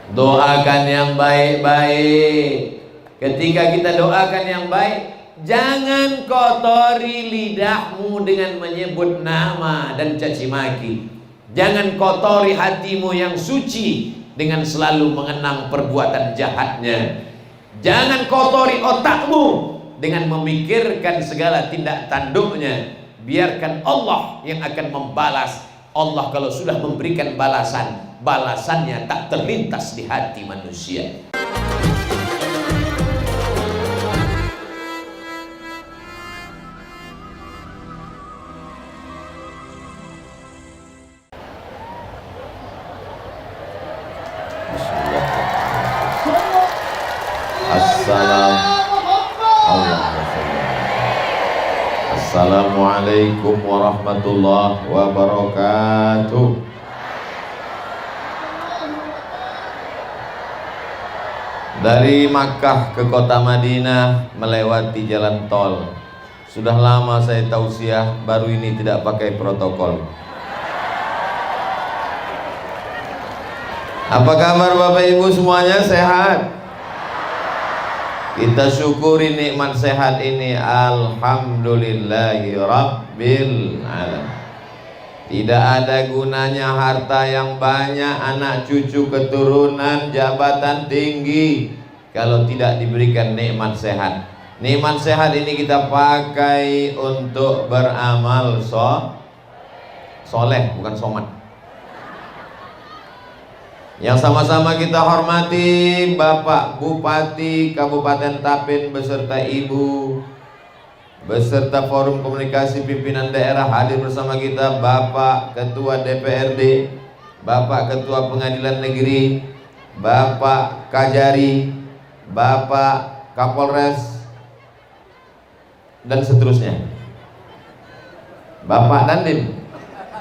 Doakan yang baik-baik. Ketika kita doakan yang baik, jangan kotori lidahmu dengan menyebut nama dan caci maki. Jangan kotori hatimu yang suci dengan selalu mengenang perbuatan jahatnya. Jangan kotori otakmu dengan memikirkan segala tindak tanduknya. Biarkan Allah yang akan membalas. Allah kalau sudah memberikan balasan, balasannya tak terlintas di hati manusia. Assalamualaikum warahmatullahi wabarakatuh. Dari Makkah ke kota Madinah melewati jalan tol. Sudah lama saya tausiah, baru ini tidak pakai protokol. Apa kabar Bapak Ibu semuanya, sehat? Kita syukuri nikmat sehat ini. Alhamdulillahi Rabbil Alamin. Tidak ada gunanya harta yang banyak, anak cucu keturunan, jabatan tinggi, kalau tidak diberikan nikmat sehat. Nikmat sehat ini kita pakai untuk beramal soleh, bukan somat. Yang sama-sama kita hormati Bapak Bupati Kabupaten Tapin beserta Ibu, beserta Forum Komunikasi Pimpinan Daerah hadir bersama kita, Bapak Ketua DPRD, Bapak Ketua Pengadilan Negeri, Bapak Kajari, Bapak Kapolres, dan seterusnya. Bapak Dandim,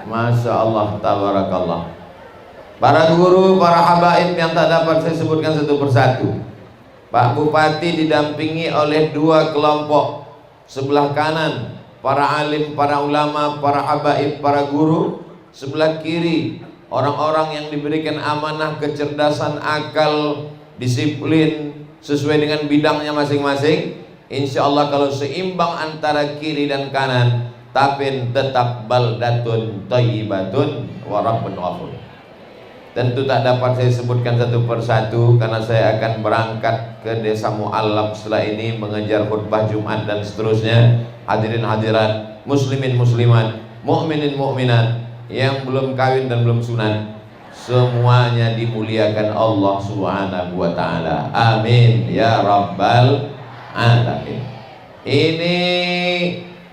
Masya Allah, tabarakallah. Para guru, para habaib yang tak dapat saya sebutkan satu persatu. Pak Bupati didampingi oleh dua kelompok. Sebelah kanan para alim, para ulama, para habaib, para guru. Sebelah kiri orang-orang yang diberikan amanah kecerdasan akal, disiplin sesuai dengan bidangnya masing-masing. Insya Allah kalau seimbang antara kiri dan kanan, Tapin tetap baldatun thayyibatun wa rabbun ghafur. Tentu tak dapat saya sebutkan satu persatu karena saya akan berangkat ke desa Mu'allab setelah ini mengejar khutbah Jumat dan seterusnya. Hadirin hadirat, muslimin muslimat, mukminin mukminat yang belum kawin dan belum sunat, semuanya dimuliakan Allah Subhanahu wa taala. Amin ya rabbal alamin. Ini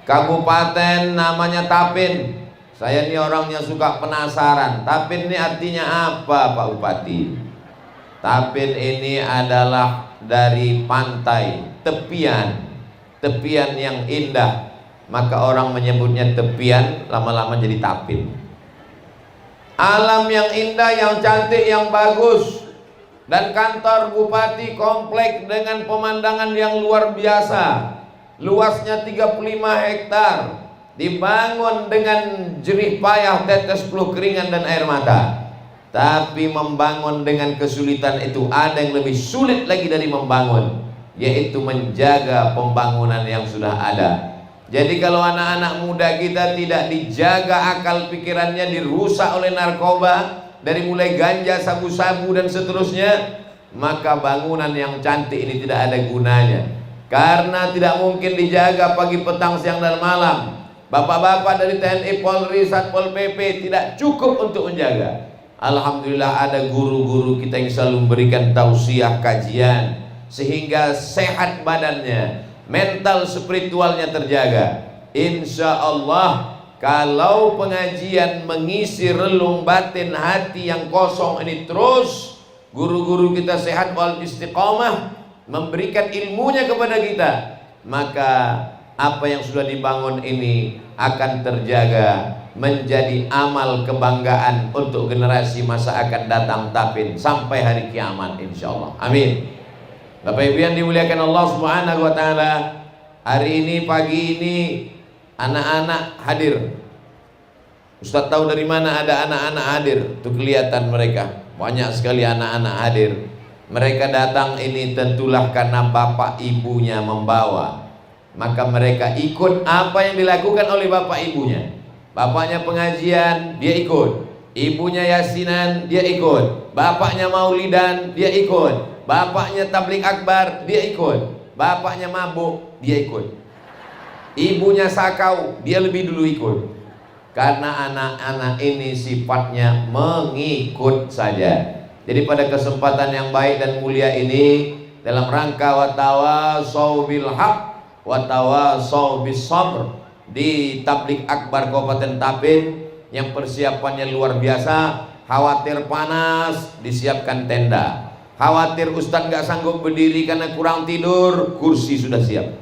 kabupaten namanya Tapin. Saya ini orangnya suka penasaran. Tapin ini artinya apa Pak Bupati? Tapin ini adalah dari pantai, tepian yang indah. Maka orang menyebutnya tepian, lama-lama jadi Tapin. Alam yang indah, yang cantik, yang bagus. Dan kantor Bupati kompleks dengan pemandangan yang luar biasa. Luasnya 35 hektar. Dibangun dengan jerih payah, tetes peluh keringat dan air mata. Tapi membangun dengan kesulitan itu ada yang lebih sulit lagi dari membangun, yaitu menjaga pembangunan yang sudah ada. Jadi kalau anak-anak muda kita tidak dijaga akal pikirannya, dirusak oleh narkoba, dari mulai ganja, sabu-sabu dan seterusnya, maka bangunan yang cantik ini tidak ada gunanya. Karena tidak mungkin dijaga pagi, petang, siang dan malam. Bapak-bapak dari TNI, Polri, Satpol PP tidak cukup untuk menjaga. Alhamdulillah ada guru-guru kita yang selalu memberikan tausiah, kajian, sehingga sehat badannya, mental spiritualnya terjaga. Insya Allah kalau pengajian mengisi relung batin hati yang kosong ini terus, guru-guru kita sehat wal istiqamah, memberikan ilmunya kepada kita, maka apa yang sudah dibangun ini akan terjaga menjadi amal kebanggaan untuk generasi masa akan datang Tapin sampai hari kiamat insyaallah. Amin. Bapak Ibu yang dimuliakan Allah Subhanahu wa taala, hari ini pagi ini anak-anak hadir. Ustaz tahu dari mana ada anak-anak hadir? Itu kelihatan mereka. banyak sekali anak-anak hadir. Mereka datang ini tentulah karena bapak ibunya membawa, maka mereka ikut apa yang dilakukan oleh bapak ibunya. Bapaknya pengajian, dia ikut. Ibunya yasinan, dia ikut. Bapaknya maulidan, dia ikut. Bapaknya tablik akbar, dia ikut. Bapaknya mabuk, dia ikut. Ibunya sakau, dia lebih dulu ikut. Karena anak-anak ini sifatnya mengikut saja. Jadi pada kesempatan yang baik dan mulia ini, dalam rangka watawasau bil haq watawasau bis sabr di Tablik Akbar Kabupaten Tapin, yang persiapannya luar biasa. Khawatir panas, disiapkan tenda. Khawatir ustadz gak sanggup berdiri karena kurang tidur, kursi sudah siap.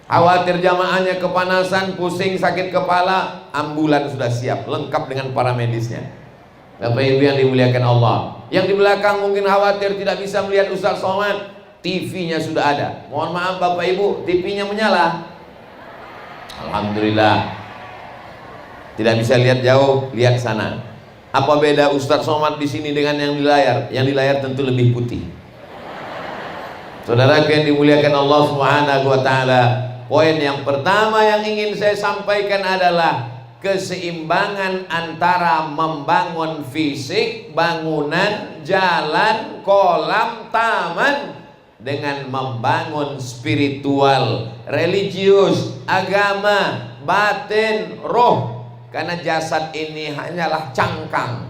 Khawatir jamaahnya kepanasan, pusing, sakit kepala, ambulan sudah siap, lengkap dengan para medisnya. Bapak Ibu yang dimuliakan Allah, yang di belakang mungkin khawatir tidak bisa melihat Ustaz Somad, TV-nya sudah ada. Mohon maaf Bapak Ibu, TV-nya menyala. Alhamdulillah. Tidak bisa lihat jauh, lihat sana. Apa beda Ustaz Somad di sini dengan yang di layar? Yang di layar tentu lebih putih. Saudara yang dimuliakan Allah Subhanahu wa taala, poin yang pertama yang ingin saya sampaikan adalah keseimbangan antara membangun fisik, bangunan, jalan, kolam, taman, dengan membangun spiritual, religius, agama, batin, roh. Karena jasad ini hanyalah cangkang.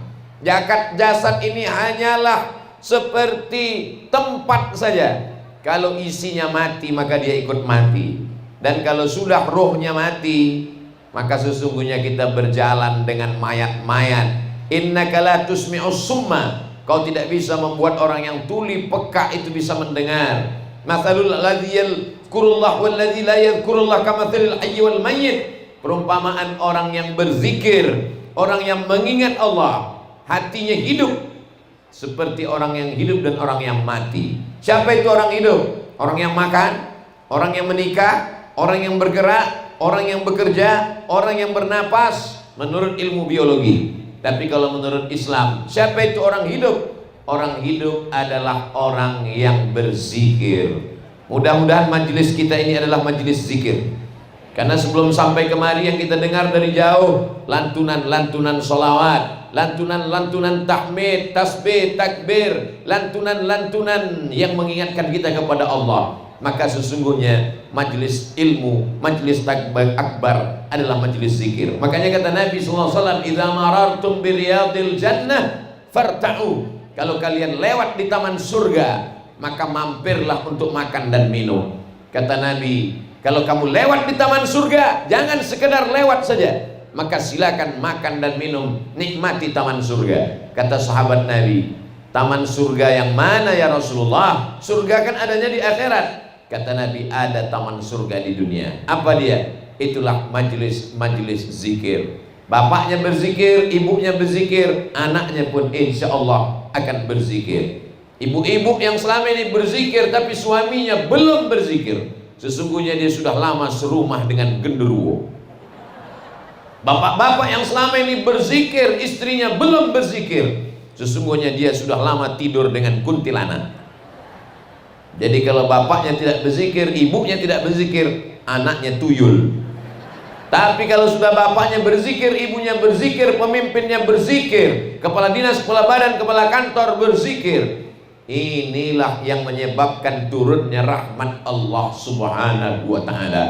Jasad ini hanyalah seperti tempat saja. Kalau isinya mati, maka dia ikut mati. Dan kalau sudah rohnya mati, maka sesungguhnya kita berjalan dengan mayat-mayat. Innaka la tusmi'us summa, kau tidak bisa membuat orang yang tuli peka itu bisa mendengar. Matsalul ladzi yadhkurullah wal ladzi la yadhkurullah kamatsalil hayy wal mayyit. Perumpamaan orang yang berzikir, orang yang mengingat Allah, hatinya hidup, seperti orang yang hidup dan orang yang mati. Siapa itu orang hidup? Orang yang makan, orang yang menikah, orang yang bergerak, orang yang bekerja, orang yang bernapas menurut ilmu biologi. Tapi kalau menurut Islam, siapa itu orang hidup? Orang hidup adalah orang yang berzikir. Mudah-mudahan majelis kita ini adalah majelis zikir. Karena sebelum sampai kemari yang kita dengar dari jauh, lantunan-lantunan sholawat, lantunan-lantunan tahmid, tasbih, takbir, lantunan-lantunan yang mengingatkan kita kepada Allah. Maka sesungguhnya majelis ilmu, majelis takbir akbar adalah majelis zikir. Makanya kata Nabi SAW, idza marartum biriyadil jannah farta'u. Kalau kalian lewat di taman surga, maka mampirlah untuk makan dan minum. Kata Nabi, kalau kamu lewat di taman surga, jangan sekedar lewat saja, maka silakan makan dan minum, nikmati taman surga. Kata sahabat Nabi, taman surga yang mana ya Rasulullah? Surga kan adanya di akhirat. Kata Nabi, ada taman surga di dunia. Apa dia? Itulah majelis zikir. Bapaknya berzikir, ibunya berzikir, anaknya pun insya Allah akan berzikir. Ibu-ibu yang selama ini berzikir tapi suaminya belum berzikir, sesungguhnya dia sudah lama serumah dengan genderuwo. Bapak-bapak yang selama ini berzikir, istrinya belum berzikir, sesungguhnya dia sudah lama tidur dengan kuntilanak. Jadi kalau bapaknya tidak berzikir, ibunya tidak berzikir, anaknya tuyul. Tapi kalau sudah bapaknya berzikir, ibunya berzikir, pemimpinnya berzikir, kepala dinas, kepala badan, kepala kantor berzikir, inilah yang menyebabkan turunnya rahmat Allah Subhanahu wa ta'ala.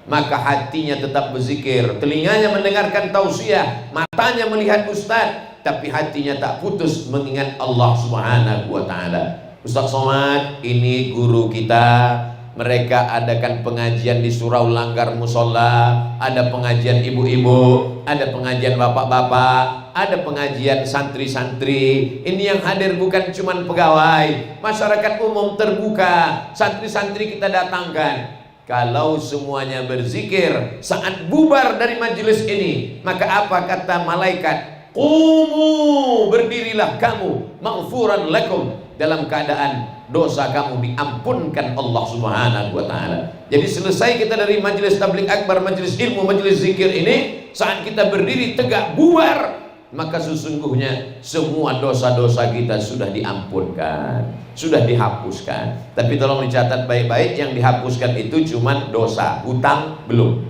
Maka hatinya tetap berzikir, telinganya mendengarkan tausiah, matanya melihat ustaz, tapi hatinya tak putus mengingat Allah Subhanahu wa ta'ala. Ustaz Somad ini guru kita, mereka adakan pengajian di Surau Langgar Musola, ada pengajian ibu-ibu, ada pengajian bapak-bapak, ada pengajian santri-santri. Ini yang hadir bukan cuma pegawai, masyarakat umum terbuka, santri-santri kita datangkan. Kalau semuanya berzikir saat bubar dari majelis ini, maka apa kata malaikat? Qumu, berdirilah kamu, maghfuran lakum, dalam keadaan dosa kamu diampunkan Allah Subhanahu wa ta'ala. Jadi selesai kita dari majelis tabligh akbar, majelis ilmu, majelis zikir ini, saat kita berdiri tegak bubar, maka sesungguhnya semua dosa-dosa kita sudah diampunkan, sudah dihapuskan. Tapi tolong dicatat baik-baik, yang dihapuskan itu cuma dosa, hutang belum.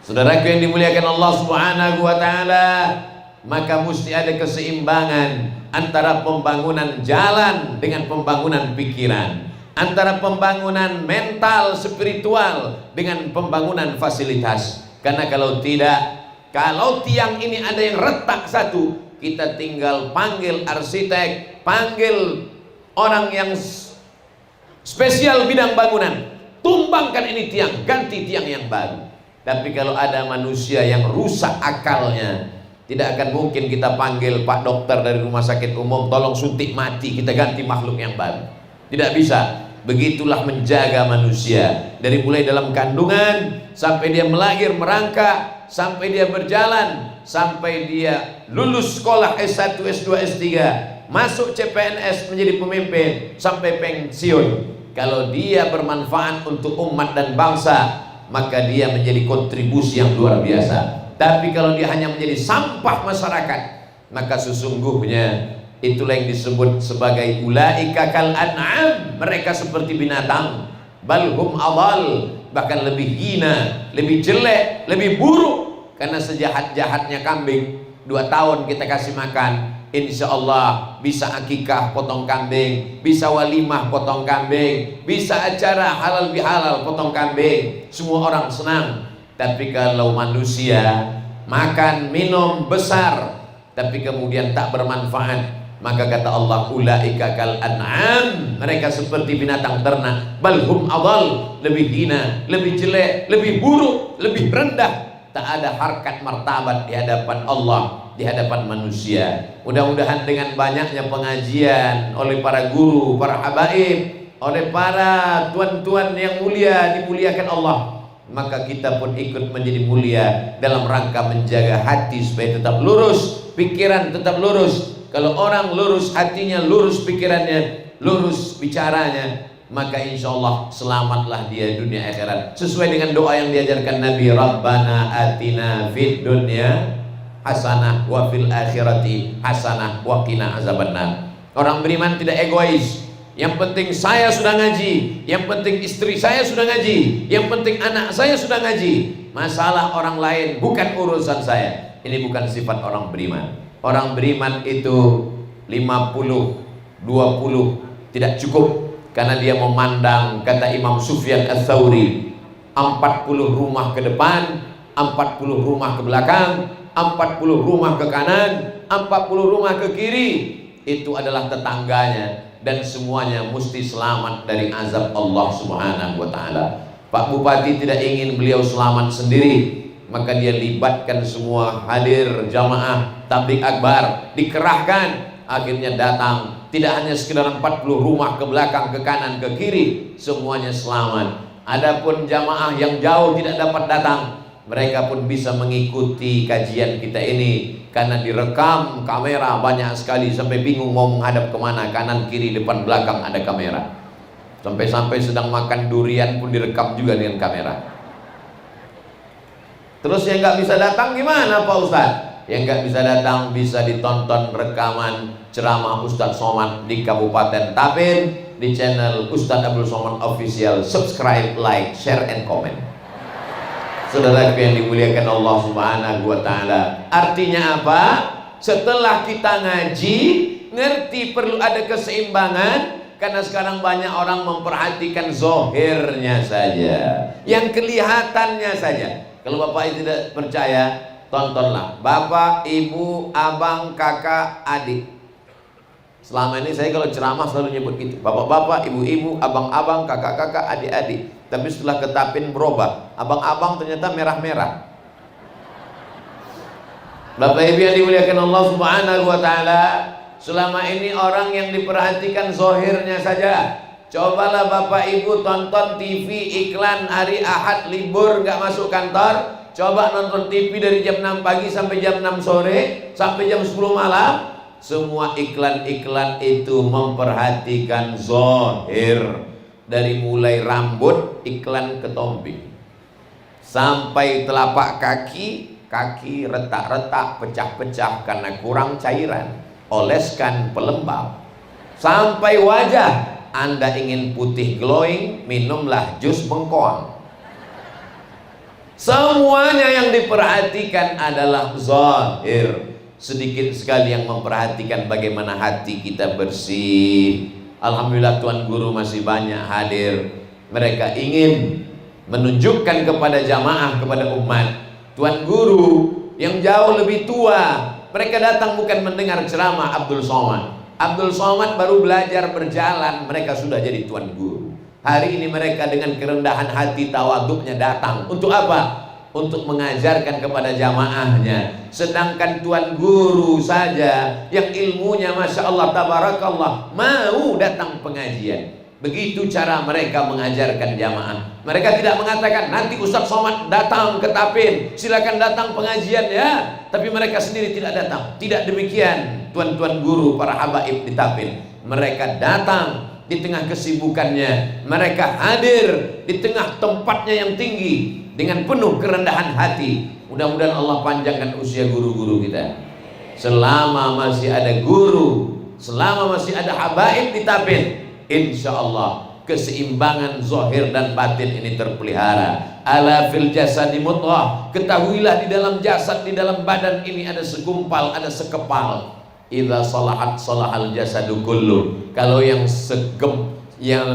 Saudaraku yang dimuliakan Allah Subhanahu wa taala, maka mesti ada keseimbangan antara pembangunan jalan dengan pembangunan pikiran, antara pembangunan mental spiritual dengan pembangunan fasilitas. Karena kalau tidak, kalau tiang ini ada yang retak satu, kita tinggal panggil arsitek, panggil orang yang spesial bidang bangunan, tumbangkan ini tiang, ganti tiang yang baru. Tapi kalau ada manusia yang rusak akalnya, tidak akan mungkin kita panggil Pak Dokter dari rumah sakit umum, tolong suntik mati, kita ganti makhluk yang baru. Tidak bisa. Begitulah menjaga manusia, dari mulai dalam kandungan sampai dia melahir, merangkak, sampai dia berjalan, sampai dia lulus sekolah S1, S2, S3, masuk CPNS menjadi pemimpin, sampai pensiun. Kalau dia bermanfaat untuk umat dan bangsa, maka dia menjadi kontribusi yang luar biasa. Tapi kalau dia hanya menjadi sampah masyarakat, maka sesungguhnya itulah yang disebut sebagai ulaika kal an'am, mereka seperti binatang, balhum adal, bahkan lebih hina, lebih jelek, lebih buruk. Karena sejahat-jahatnya kambing, 2 tahun kita kasih makan, insya Allah bisa akikah potong kambing, bisa walimah potong kambing, bisa acara halal bihalal potong kambing, semua orang senang. Tapi kalau manusia makan minum besar tapi kemudian tak bermanfaat, maka kata Allah ulaika kal an'am, mereka seperti binatang ternak, balhum adal, lebih hina, lebih jelek, lebih buruk, lebih rendah, tak ada harkat martabat di hadapan Allah, di hadapan manusia. Mudah-mudahan dengan banyaknya pengajian oleh para guru, para habaib, oleh para tuan-tuan yang mulia, dimuliakan Allah, maka kita pun ikut menjadi mulia dalam rangka menjaga hati supaya tetap lurus, pikiran tetap lurus. Kalau orang lurus hatinya, lurus pikirannya, lurus bicaranya, maka insya Allah selamatlah dia dunia akhirat. Sesuai dengan doa yang diajarkan Nabi, Rabbana atina fid dunya hasanah wa fil akhirati hasanah wa qina azabannar. Orang beriman tidak egois. Yang penting saya sudah ngaji, yang penting istri saya sudah ngaji, yang penting anak saya sudah ngaji. Masalah orang lain bukan urusan saya. Ini bukan sifat orang beriman. Orang beriman itu 50, 20 tidak cukup, karena dia memandang, kata Imam Sufyan Ats-Tsauri, 40 rumah ke depan, 40 rumah ke belakang, 40 rumah ke kanan, 40 rumah ke kiri. Itu adalah tetangganya, dan semuanya mesti selamat dari azab Allah Subhanahu wa taala. Pak Bupati tidak ingin beliau selamat sendiri, maka dia libatkan semua hadir jamaah tabligh akbar, dikerahkan, akhirnya datang. Tidak hanya sekedar 40 rumah ke belakang, ke kanan, ke kiri, semuanya selamat. Adapun jamaah yang jauh tidak dapat datang, mereka pun bisa mengikuti kajian kita ini, karena direkam kamera banyak sekali, sampai bingung mau menghadap kemana, kanan, kiri, depan, belakang ada kamera. Sampai-sampai sedang makan durian pun direkam juga dengan kamera. Terus yang nggak bisa datang gimana Pak Ustadz? Yang nggak bisa datang bisa ditonton rekaman ceramah Ustadz Somad di Kabupaten Tapin, di channel Ustadz Abdul Somad Official. Subscribe, like, share, and comment. Saudara yang dimuliakan Allah Subhanahu wa taala. Artinya apa? Setelah kita ngaji, ngerti perlu ada keseimbangan, karena sekarang banyak orang memperhatikan zohirnya saja, yang kelihatannya saja. Kalau bapak tidak percaya, tontonlah bapak, ibu, abang, kakak, adik. Selama ini saya kalau ceramah selalu nyebut gitu, bapak-bapak, ibu-ibu, abang-abang, kakak-kakak, adik-adik. Tapi setelah ke Tapin berubah, abang-abang ternyata merah-merah. Bapak ibu yang dimuliakan Allah Subhanahu wa taala, selama ini orang yang diperhatikan zohirnya saja. Cobalah bapak ibu tonton TV iklan hari Ahad libur nggak masuk kantor. Coba nonton TV dari jam 6 pagi sampai jam 6 sore, sampai jam 10 malam. Semua iklan-iklan itu memperhatikan zohir. Dari mulai rambut, iklan ketombe, sampai telapak kaki, kaki retak-retak, pecah-pecah karena kurang cairan, oleskan pelembab. Sampai wajah Anda ingin putih glowing, minumlah jus bengkoang. Semuanya yang diperhatikan adalah zahir. Sedikit sekali yang memperhatikan bagaimana hati kita bersih. Alhamdulillah Tuan Guru masih banyak hadir. Mereka ingin menunjukkan kepada jamaah, kepada umat, Tuan Guru yang jauh lebih tua. Mereka datang bukan mendengar ceramah Abdul Somad. Abdul Somad baru belajar berjalan, mereka sudah jadi Tuan Guru. Hari ini mereka dengan kerendahan hati, tawaduknya datang. Untuk apa? Untuk mengajarkan kepada jamaahnya. Sedangkan Tuan Guru saja yang ilmunya Masya Allah Tabarakallah mau datang pengajian. Begitu cara mereka mengajarkan jamaah. Mereka tidak mengatakan nanti Ustaz Somad datang ke Tapin, silakan datang pengajian ya. Tapi mereka sendiri tidak datang. Tidak demikian tuan-tuan guru para habaib di Tapin. Mereka datang di tengah kesibukannya, mereka hadir di tengah tempatnya yang tinggi dengan penuh kerendahan hati. Mudah-mudahan Allah panjangkan usia guru-guru kita. Selama masih ada guru, selama masih ada habaib di Tapin, insya Allah keseimbangan zahir dan batin ini terpelihara. Ala fil jasadi mudghah, ketahuilah di dalam jasad, di dalam badan ini ada segumpal, ada sekepal. Idza salahat salahal jasadu kullu. Kalau yang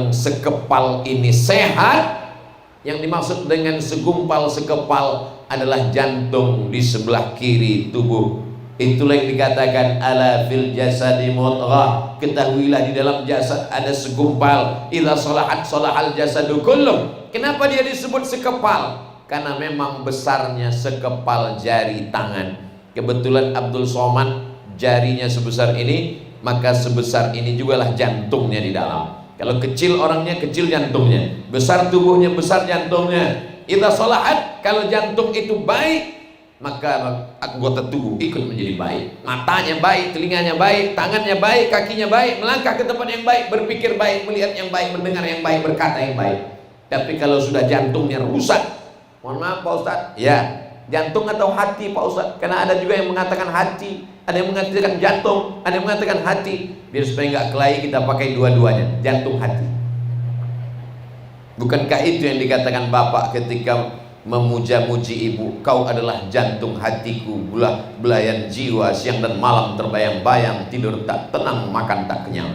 sekepal ini sehat, yang dimaksud dengan segumpal sekepal adalah jantung di sebelah kiri tubuh. Itulah yang dikatakan ala fil jasadi mudghah. Ketahuilah di dalam jasad ada segumpal. Idza salahat salahal jasadu kullu. Kenapa dia disebut sekepal? Karena memang besarnya sekepal jari tangan. Kebetulan Abdul Somad jarinya sebesar ini, maka sebesar ini jugalah jantungnya di dalam. Kalau kecil orangnya, kecil jantungnya. Besar tubuhnya, besar jantungnya. Idza salahat, kalau jantung itu baik, maka anggota tubuh ikut menjadi baik. Matanya baik, telinganya baik, tangannya baik, kakinya baik, melangkah ke tempat yang baik, berpikir baik, melihat yang baik, mendengar yang baik, berkata yang baik. Tapi kalau sudah jantungnya rusak, mohon maaf Pak Ustadz, ya jantung atau hati Pak Ustadz? Karena ada juga yang mengatakan hati, ada yang mengatakan jantung, ada yang mengatakan hati. Biar supaya nggak kelahi kita pakai dua-duanya, jantung hati. Bukankah itu yang dikatakan Bapak ketika memuja-muji ibu? Kau adalah jantung hatiku, belayan jiwa, siang dan malam terbayang-bayang, tidur tak tenang, makan tak kenyang.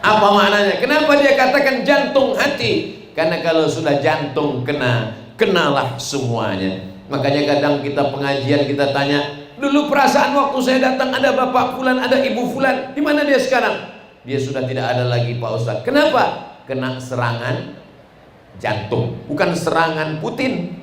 Apa maknanya? Kenapa dia katakan jantung hati? Karena kalau sudah jantung kena, kenalah semuanya. Makanya kadang kita pengajian kita tanya, dulu perasaan waktu saya datang ada bapak fulan, ada ibu fulan, di mana dia sekarang? Dia sudah tidak ada lagi Pak Ustadz. Kenapa? Kena serangan jantung, bukan serangan Putin.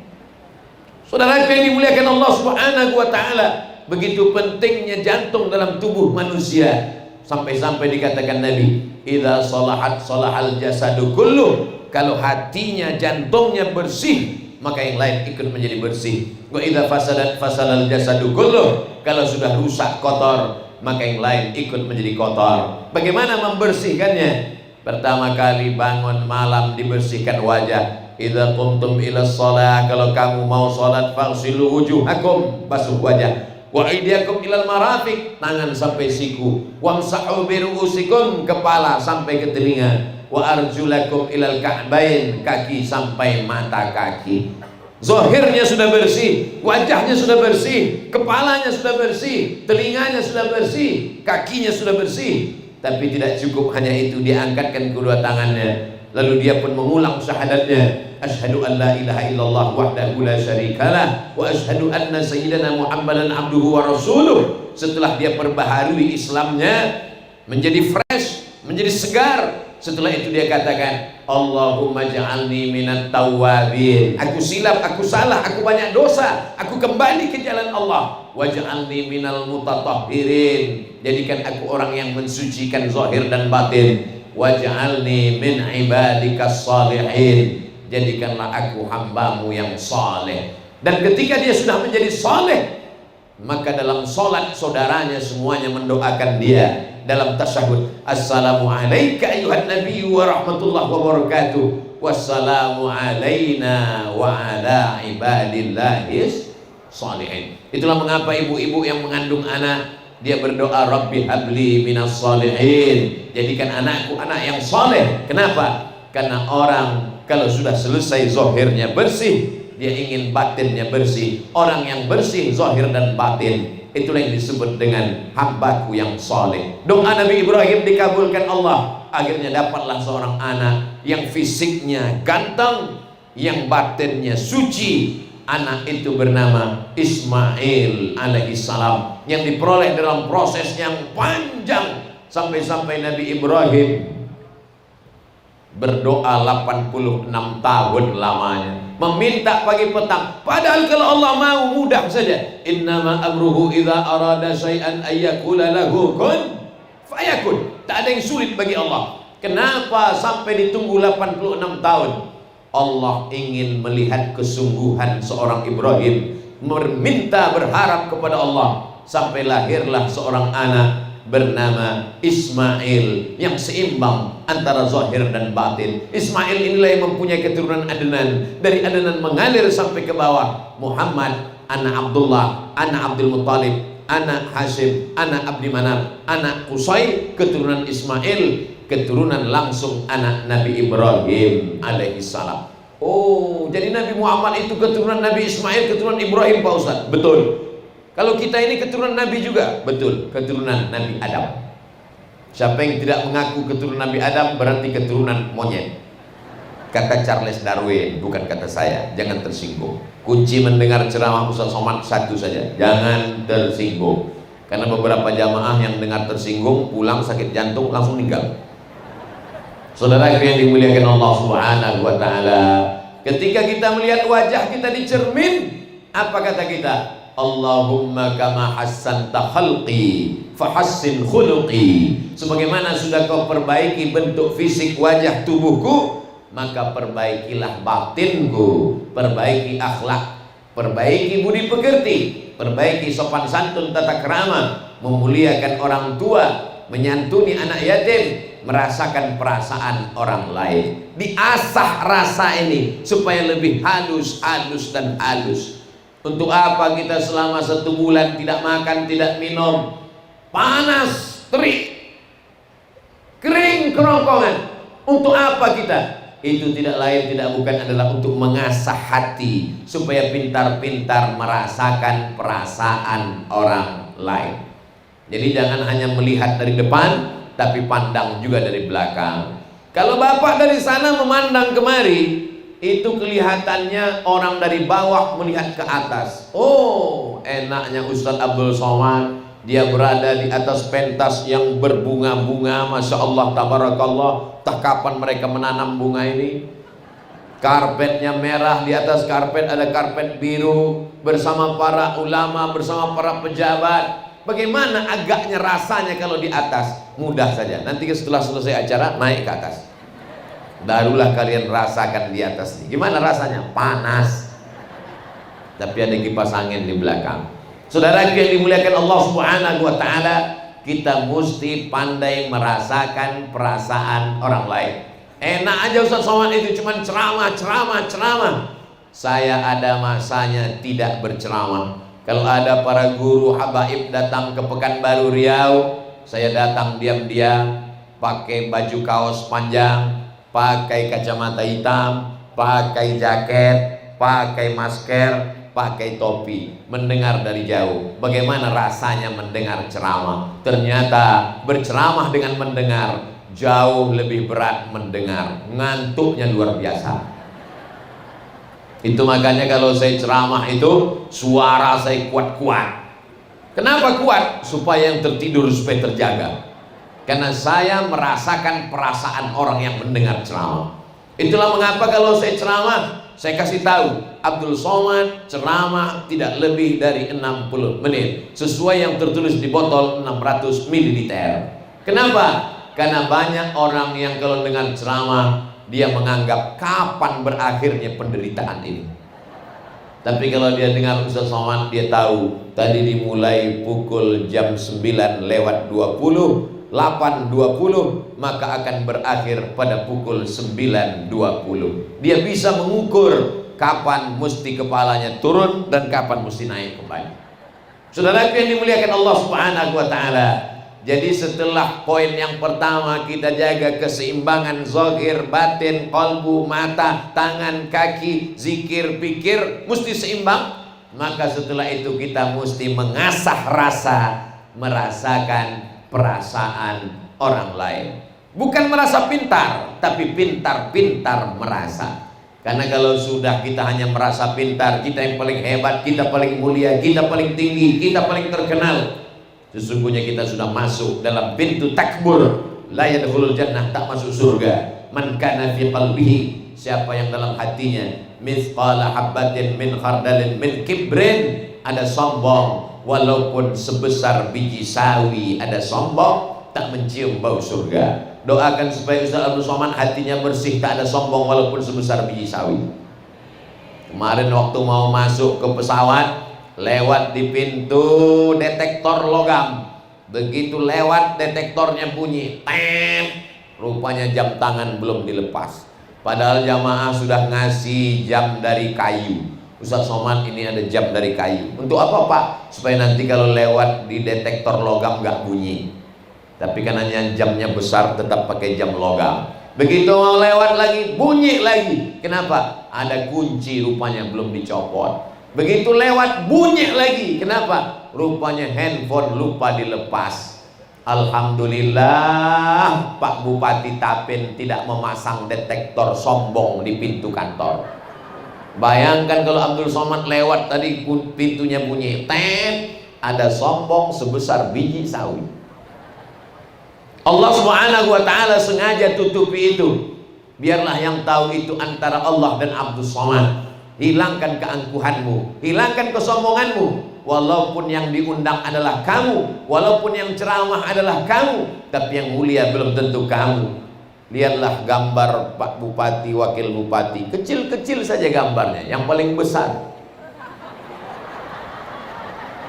Saudara yang dimuliakan Allah Subhanahu wa taala, begitu pentingnya jantung dalam tubuh manusia. Sampai-sampai dikatakan Nabi, idza salahat salahal jasadu kullu. Kalau hatinya, jantungnya bersih, maka yang lain ikut menjadi bersih. Wa idza fasadat fasadal jasadu kullu. Kalau sudah rusak, kotor, maka yang lain ikut menjadi kotor. Bagaimana membersihkannya? Pertama kali bangun malam dibersihkan wajah. Idza qumtum ila shalah, kalau kamu mau salat faghsilu wujuhakum, basuh wajah. Wa aydiyakum ilal marafiq, tangan sampai siku. Wamsahu bi ru'usikum, kepala sampai ke telinga. Wa arjulakum ilal ka'bain, kaki sampai mata kaki. Zahirnya sudah bersih, wajahnya sudah bersih, kepalanya sudah bersih, telinganya sudah bersih, kakinya sudah bersih. Tapi tidak cukup hanya itu, diangkatkan kedua tangannya, lalu dia pun mengulang syahadatnya, asyhadu an la ilaha illallah wahdahu la syarikalah wa asyhadu anna sayyidana Muhammadan abduhu wa rasuluh. Setelah dia perbaharui Islamnya menjadi fresh, menjadi segar, setelah itu dia katakan, Allahumma ja'alni minat tawwabin. Aku silap, aku salah, aku banyak dosa, aku kembali ke jalan Allah. Waj'alni minal mutatahhirin. Jadikan aku orang yang mensucikan zahir dan batin. Waj'alni min ibadikas salihin. Jadikanlah aku hambamu yang saleh. Dan ketika dia sudah menjadi saleh, maka dalam solat saudaranya semuanya mendoakan dia. Dalam tasyahud, assalamu alayka ayyuhan nabiyyu wa rahmatullahi wa barakatuh, wassalamu alayna wa ala ibadillahis sholihin. Itulah mengapa ibu-ibu yang mengandung anak, dia berdoa, Rabbi habli minas sholihin, jadikan anakku anak yang soleh. Kenapa? Karena orang kalau sudah selesai zahirnya bersih, dia ingin batinnya bersih. Orang yang bersih zahir dan batin, itulah yang disebut dengan hambaku yang soleh. Doa Nabi Ibrahim dikabulkan Allah. Akhirnya dapatlah seorang anak yang fisiknya ganteng, yang batinnya suci. Anak itu bernama Ismail alaihissalam, yang diperoleh dalam proses yang panjang sampai-sampai Nabi Ibrahim berdoa 86 tahun lamanya, meminta pagi petang. Padahal kalau Allah mau mudah saja. Innama amruhu idza arada syai'an ayyakula lahu kun fayakun. Tak ada yang sulit bagi Allah. Kenapa sampai ditunggu 86 tahun? Allah ingin melihat kesungguhan seorang Ibrahim, meminta, berharap kepada Allah, sampai lahirlah seorang anak bernama Ismail yang seimbang antara zahir dan batin. Ismail inilah yang mempunyai keturunan Adnan. Dari Adnan mengalir sampai ke bawah Muhammad, anak Abdullah, anak Abdul Muttalib, anak Hashim, anak Abdi Manaf, anak Qusay, keturunan Ismail, keturunan langsung anak Nabi Ibrahim alaihissalam. Oh, jadi Nabi Muhammad itu keturunan Nabi Ismail, keturunan Ibrahim, Pak Ustaz? Betul. Kalau kita ini keturunan Nabi juga? Betul, keturunan Nabi Adam. Siapa yang tidak mengaku keturunan Nabi Adam berarti keturunan monyet. Kata Charles Darwin, bukan kata saya. Jangan tersinggung. Kunci mendengar ceramah Ustaz Somad satu saja, jangan tersinggung. Karena beberapa jamaah yang dengar tersinggung pulang sakit jantung langsung meninggal. Saudara yang dimuliakan Allah Subhanahu wa taala, ketika kita melihat wajah kita di cermin, apa kata kita? Allahumma kama hassanta khalqi fahassin khuluqi. Sebagaimana sudah kau perbaiki bentuk fisik wajah tubuhku, maka perbaikilah batinku, perbaiki akhlak, perbaiki budi pekerti, perbaiki sopan santun, tata krama, memuliakan orang tua, menyantuni anak yatim, merasakan perasaan orang lain. Diasah rasa ini supaya lebih halus, halus dan halus. Untuk apa kita selama 1 bulan tidak makan, tidak minum, panas, terik, kering kerongkongan? Untuk apa kita? Itu tidak lain tidak bukan adalah untuk mengasah hati supaya pintar-pintar merasakan perasaan orang lain. Jadi jangan hanya melihat dari depan, tapi pandang juga dari belakang. Kalau bapak dari sana memandang kemari, itu kelihatannya orang dari bawah melihat ke atas. Oh, enaknya Ustadz Abdul Somad, dia berada di atas pentas yang berbunga-bunga, Masya Allah, tabarakallah. Tak kapan mereka menanam bunga ini? Karpetnya merah, di atas karpet ada karpet biru, bersama para ulama, bersama para pejabat. Bagaimana agaknya rasanya kalau di atas? Mudah saja, nanti setelah selesai acara naik ke atas, barulah kalian rasakan di atas. Gimana rasanya? Panas, tapi ada kipas angin di belakang. Saudara yang dimuliakan Allah Subhanahu wa taala, kita mesti pandai merasakan perasaan orang lain. Enak aja Ustaz Somad itu cuman ceramah. Saya ada masanya tidak berceramah. Kalau ada para guru habaib datang ke Pekanbaru Riau, saya datang diam-diam, pakai baju kaos panjang, pakai kacamata hitam, pakai jaket, pakai masker, pakai topi, mendengar dari jauh. Bagaimana rasanya mendengar ceramah? Ternyata berceramah dengan mendengar jauh lebih berat mendengar, ngantuknya luar biasa. Itu makanya kalau saya ceramah itu suara saya kuat-kuat. Kenapa kuat? Supaya yang tertidur supaya terjaga. Karena saya merasakan perasaan orang yang mendengar ceramah. Itulah mengapa kalau saya ceramah, saya kasih tahu, Abdul Somad ceramah tidak lebih dari 60 menit, sesuai yang tertulis di botol 600 ml. Kenapa? Karena banyak orang yang kalau dengar ceramah, dia menganggap kapan berakhirnya penderitaan ini. Tapi kalau dia dengar Ustaz Somad, dia tahu tadi dimulai pukul jam 9 lewat 20, 8.20, maka akan berakhir pada pukul 9.20. Dia bisa mengukur kapan mesti kepalanya turun dan kapan mesti naik kembali. Saudara yang dimuliakan Allah Subhanahu wa taala. Jadi setelah poin yang pertama kita jaga keseimbangan zahir, batin, qalbu, mata, tangan, kaki, zikir, pikir mesti seimbang. Maka setelah itu kita mesti mengasah rasa, merasakan perasaan orang lain. Bukan merasa pintar, tapi pintar-pintar merasa. Karena kalau sudah kita hanya merasa pintar, kita yang paling hebat, kita paling mulia, kita paling tinggi, kita paling terkenal, sesungguhnya kita sudah masuk dalam pintu takbur. La yadkhulul jannah, tak masuk surga. Man kana fi qalbihi, siapa yang dalam hatinya mithqala habbatin min khardalin min kibrin, ada sombong walaupun sebesar biji sawi, ada sombong, tak mencium bau surga. Doakan supaya Ustaz Abdul Somad hatinya bersih, tak ada sombong walaupun sebesar biji sawi. Kemarin waktu mau masuk ke pesawat, lewat di pintu detektor logam. Begitu lewat detektornya bunyi, tem, rupanya jam tangan belum dilepas. Padahal jamaah sudah ngasih jam dari kayu. Ustaz Somad ini ada jam dari kayu. Untuk apa Pak? Supaya nanti kalau lewat di detektor logam gak bunyi. Tapi karena jamnya besar tetap pakai jam logam. Begitu mau lewat lagi bunyi lagi. Kenapa? Ada kunci rupanya belum dicopot. Begitu lewat bunyi lagi. Kenapa? Rupanya handphone lupa dilepas. Alhamdulillah Pak Bupati Tapin tidak memasang detektor sombong di pintu kantor. Bayangkan kalau Abdul Somad lewat tadi pintunya bunyi, tem, ada sombong sebesar biji sawi. Allah Subhanahu wa taala sengaja tutupi itu. Biarlah yang tahu itu antara Allah dan Abdul Somad. Hilangkan keangkuhanmu, hilangkan kesombonganmu. Walaupun yang diundang adalah kamu, walaupun yang ceramah adalah kamu, tapi yang mulia belum tentu kamu. Lihatlah gambar Pak Bupati, Wakil Bupati, kecil-kecil saja gambarnya, yang paling besar.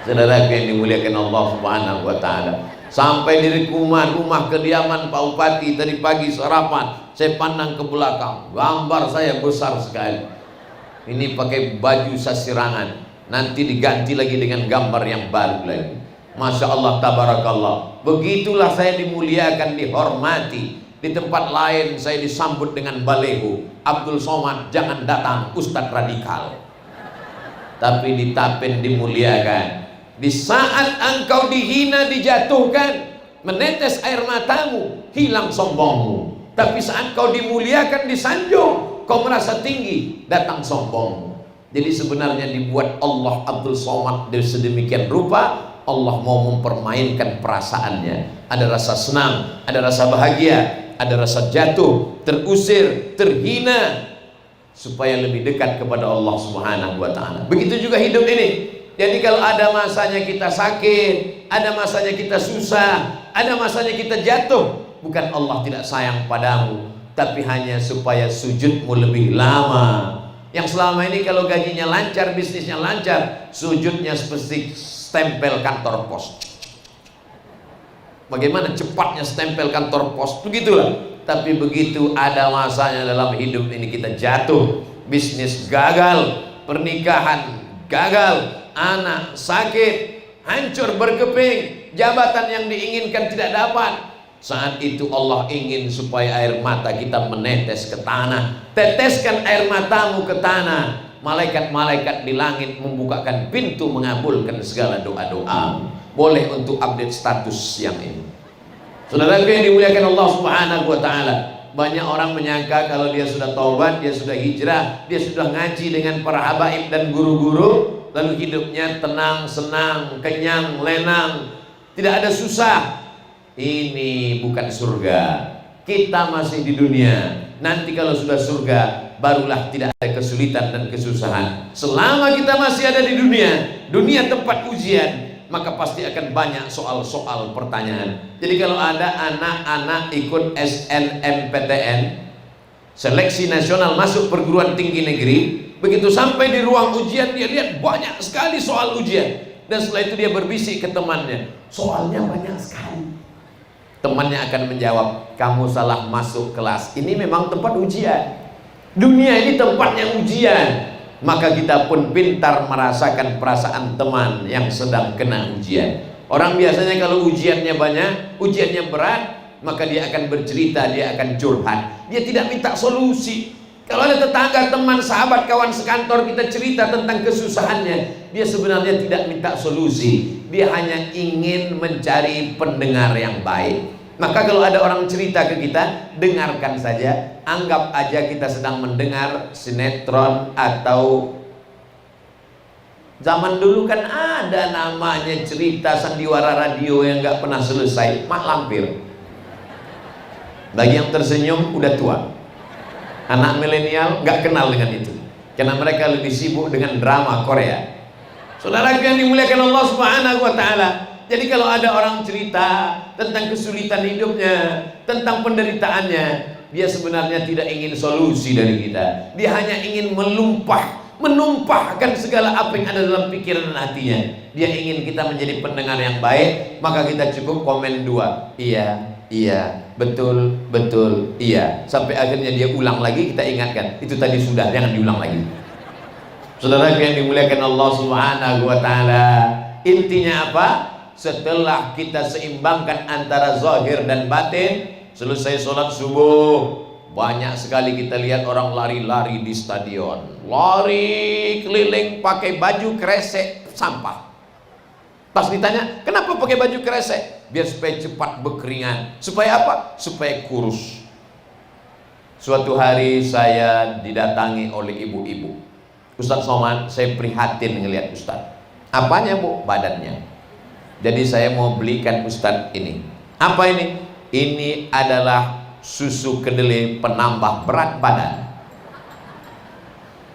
Saudara yang dimuliakan Allah Subhanahu wa taala. Sampai di rumah kediaman Pak Bupati, tadi pagi sarapan, saya pandang ke belakang, gambar saya besar sekali. Ini pakai baju sasirangan, nanti diganti lagi dengan gambar yang baru lagi. Masya Allah, tabarakallah. Begitulah saya dimuliakan, dihormati. Di tempat lain saya disambut dengan baleho, Abdul Somad jangan datang, Ustadz radikal. Tapi di Tapin dimuliakan. Di saat engkau dihina, dijatuhkan, menetes air matamu, hilang sombongmu. Tapi saat kau dimuliakan, disanjung, kau merasa tinggi, datang sombongmu. Jadi sebenarnya dibuat Allah Abdul Somad sedemikian rupa. Allah mau mempermainkan perasaannya. Ada rasa senang, ada rasa bahagia, ada rasa jatuh, terusir, terhina, supaya lebih dekat kepada Allah Subhanahu wa taala. Begitu juga hidup ini. Jadi kalau ada masanya kita sakit, ada masanya kita susah, ada masanya kita jatuh, bukan Allah tidak sayang padamu, tapi hanya supaya sujudmu lebih lama. Yang selama ini kalau gajinya lancar, bisnisnya lancar, sujudnya seperti stempel kantor pos. Bagaimana cepatnya stempel kantor pos, begitulah. Tapi begitu ada masanya dalam hidup ini kita jatuh, bisnis gagal, pernikahan gagal, anak sakit, hancur berkeping, jabatan yang diinginkan tidak dapat. Saat itu Allah ingin supaya air mata kita menetes ke tanah. Teteskan air matamu ke tanah. Malaikat-malaikat di langit membukakan pintu, mengabulkan segala doa-doa. Boleh untuk update status yang ini. Saudara yang dimuliakan Allah Subhanahu wa taala. Banyak orang menyangka kalau dia sudah taubat, dia sudah hijrah, dia sudah ngaji dengan para habaib dan guru-guru, lalu hidupnya tenang, senang, kenyang, lenang, tidak ada susah. Ini bukan surga. Kita masih di dunia. Nanti kalau sudah surga, barulah tidak ada kesulitan dan kesusahan. Selama kita masih ada di dunia, dunia tempat ujian, maka pasti akan banyak soal-soal pertanyaan. Jadi kalau ada anak-anak ikut SNMPTN, seleksi nasional masuk perguruan tinggi negeri, begitu sampai di ruang ujian dia lihat banyak sekali soal ujian, dan setelah itu dia berbisik ke temannya, soalnya banyak sekali. Temannya akan menjawab, kamu salah masuk kelas, ini memang tempat ujian. Dunia ini tempatnya ujian. maka kita pun pintar merasakan perasaan teman yang sedang kena ujian. Orang biasanya kalau ujiannya banyak, ujiannya berat, maka dia akan bercerita, dia akan curhat, dia tidak minta solusi. Kalau ada tetangga, teman, sahabat, kawan sekantor kita cerita tentang kesusahannya, dia sebenarnya tidak minta solusi, dia hanya ingin mencari pendengar yang baik. Maka kalau ada orang cerita ke kita, dengarkan saja, anggap aja kita sedang mendengar sinetron. Atau zaman dulu kan ada namanya cerita sandiwara radio yang gak pernah selesai, Mak Lampir. Bagi yang tersenyum udah tua. Anak milenial gak kenal dengan itu, karena mereka lebih sibuk dengan drama Korea. Saudara yang dimuliakan Allah Subhanahu wa Ta'ala, jadi kalau ada orang cerita tentang kesulitan hidupnya, tentang penderitaannya, dia sebenarnya tidak ingin solusi dari kita. Dia hanya ingin menumpahkan segala apa yang ada dalam pikiran dan hatinya. Dia ingin kita menjadi pendengar yang baik, maka kita cukup komen 2, iya, betul, iya. Sampai akhirnya dia ulang lagi, kita ingatkan, itu tadi sudah, jangan diulang lagi. Saudara yang dimuliakan Allah Subhanahu wa Ta'ala, intinya apa? Setelah kita seimbangkan antara zahir dan batin, selesai sholat subuh, banyak sekali kita lihat orang lari-lari di stadion, lari keliling pakai baju kresek sampah. Pas ditanya, kenapa pakai baju kresek? Biar supaya cepat berkeringat. Supaya apa? Supaya kurus. Suatu hari saya didatangi oleh ibu-ibu. Ustaz Somad, saya prihatin ngelihat Ustaz. Apanya Bu? Badannya. Jadi saya mau belikan Ustaz ini. Apa ini? Ini adalah susu kedelai penambah berat badan.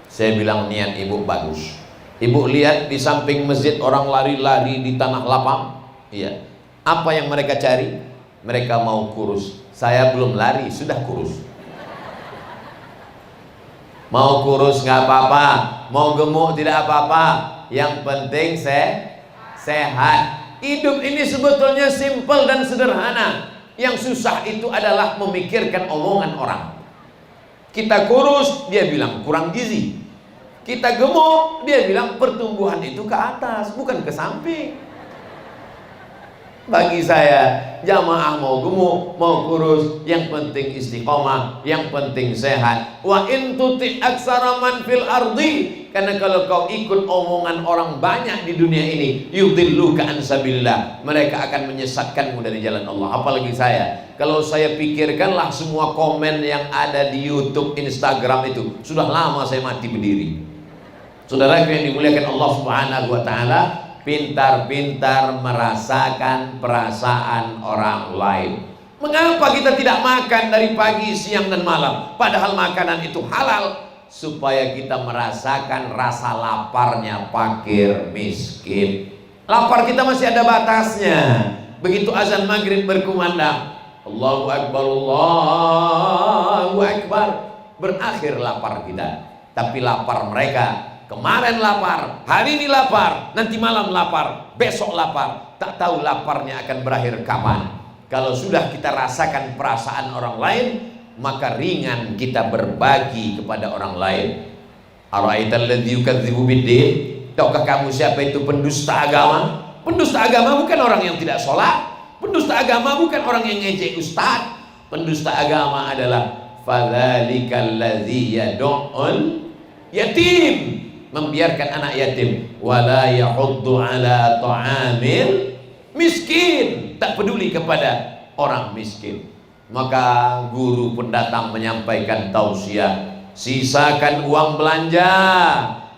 Saya bilang, niat ibu bagus. Ibu lihat di samping masjid orang lari-lari di tanah lapang. Iya. Apa yang mereka cari? Mereka mau kurus. Saya belum lari, sudah kurus. Mau kurus nggak apa-apa, mau gemuk tidak apa-apa. Yang penting sehat. Hidup ini sebetulnya simpel dan sederhana. Yang susah itu adalah memikirkan omongan orang. Kita kurus, dia bilang kurang gizi. Kita gemuk, dia bilang pertumbuhan itu ke atas, bukan ke samping. Bagi saya, jamaah mau gemuk, mau kurus, yang penting istiqomah, yang penting sehat. Wa in tuti aksara man fil ardi, karena kalau kau ikut omongan orang banyak di dunia ini, yudilluka an sabilillah, mereka akan menyesatkanmu dari jalan Allah. Apalagi saya, kalau saya pikirkanlah semua komen yang ada di YouTube, Instagram itu, sudah lama saya mati berdiri. Saudara yang dimuliakan Allah Subhanahu wa Ta'ala, pintar-pintar merasakan perasaan orang lain. Mengapa kita tidak makan dari pagi, siang, dan malam? Padahal makanan itu halal, supaya kita merasakan rasa laparnya fakir miskin. Lapar kita masih ada batasnya. Begitu azan maghrib berkumandang, Allahu Akbar, Allahu Akbar, berakhir lapar kita. Tapi lapar mereka, kemarin lapar, hari ini lapar, nanti malam lapar, besok lapar, tak tahu laparnya akan berakhir kapan. Kalau sudah kita rasakan perasaan orang lain, maka ringan kita berbagi kepada orang lain. Ara'aital ladzi yukadzibu biddin, tahukah kamu siapa itu pendusta agama? Pendusta agama bukan orang yang tidak sholat, pendusta agama bukan orang yang ngejek ustaz. Pendusta agama adalah fadzalikal ladzi yad'ul yatim, membiarkan anak yatim, wala yahuddu ala ta'amil miskin, tak peduli kepada orang miskin. Maka guru pendatang menyampaikan tausiah, sisakan uang belanja.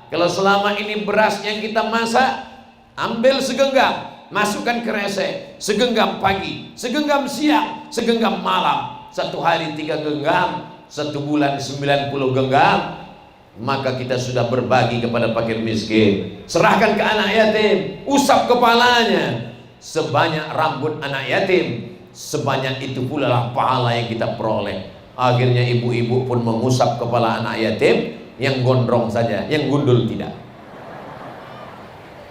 Kalau selama ini beras yang kita masak, ambil segenggam, masukkan ke resek, segenggam pagi, segenggam siang, segenggam malam. Satu hari 3 genggam, 1 bulan 90 genggam. Maka kita sudah berbagi kepada fakir miskin. Serahkan ke anak yatim, usap kepalanya. Sebanyak rambut anak yatim, sebanyak itu pula lah pahala yang kita peroleh. Akhirnya ibu-ibu pun mengusap kepala anak yatim, yang gondrong saja, yang gundul tidak.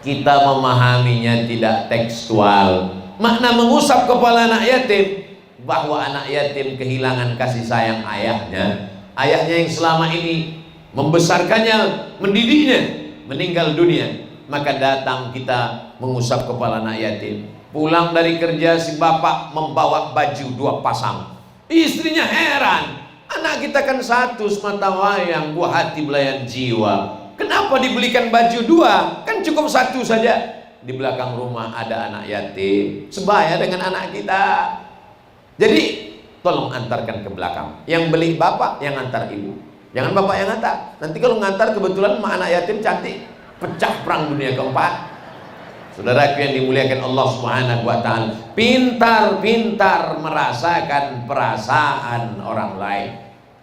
Kita memahaminya tidak tekstual. Makna mengusap kepala anak yatim, bahwa anak yatim kehilangan kasih sayang ayahnya. Ayahnya yang selama ini membesarkannya, mendidiknya, meninggal dunia, maka datang kita mengusap kepala anak yatim. Pulang dari kerja si bapak membawa baju 2 pasang. Istrinya heran, anak kita kan 1 semata wayang, buah hati belayan jiwa. Kenapa dibelikan baju 2? Kan cukup 1 saja. Di belakang rumah ada anak yatim, sebaya dengan anak kita. Jadi tolong antarkan ke belakang. Yang beli bapak, yang antar ibu. Jangan bapak yang antar. Nanti kalau ngantar kebetulan sama anak yatim cantik, pecah perang dunia keempat. Saudaraku yang dimuliakan Allah Subhanahu wa taala, pintar-pintar merasakan perasaan orang lain.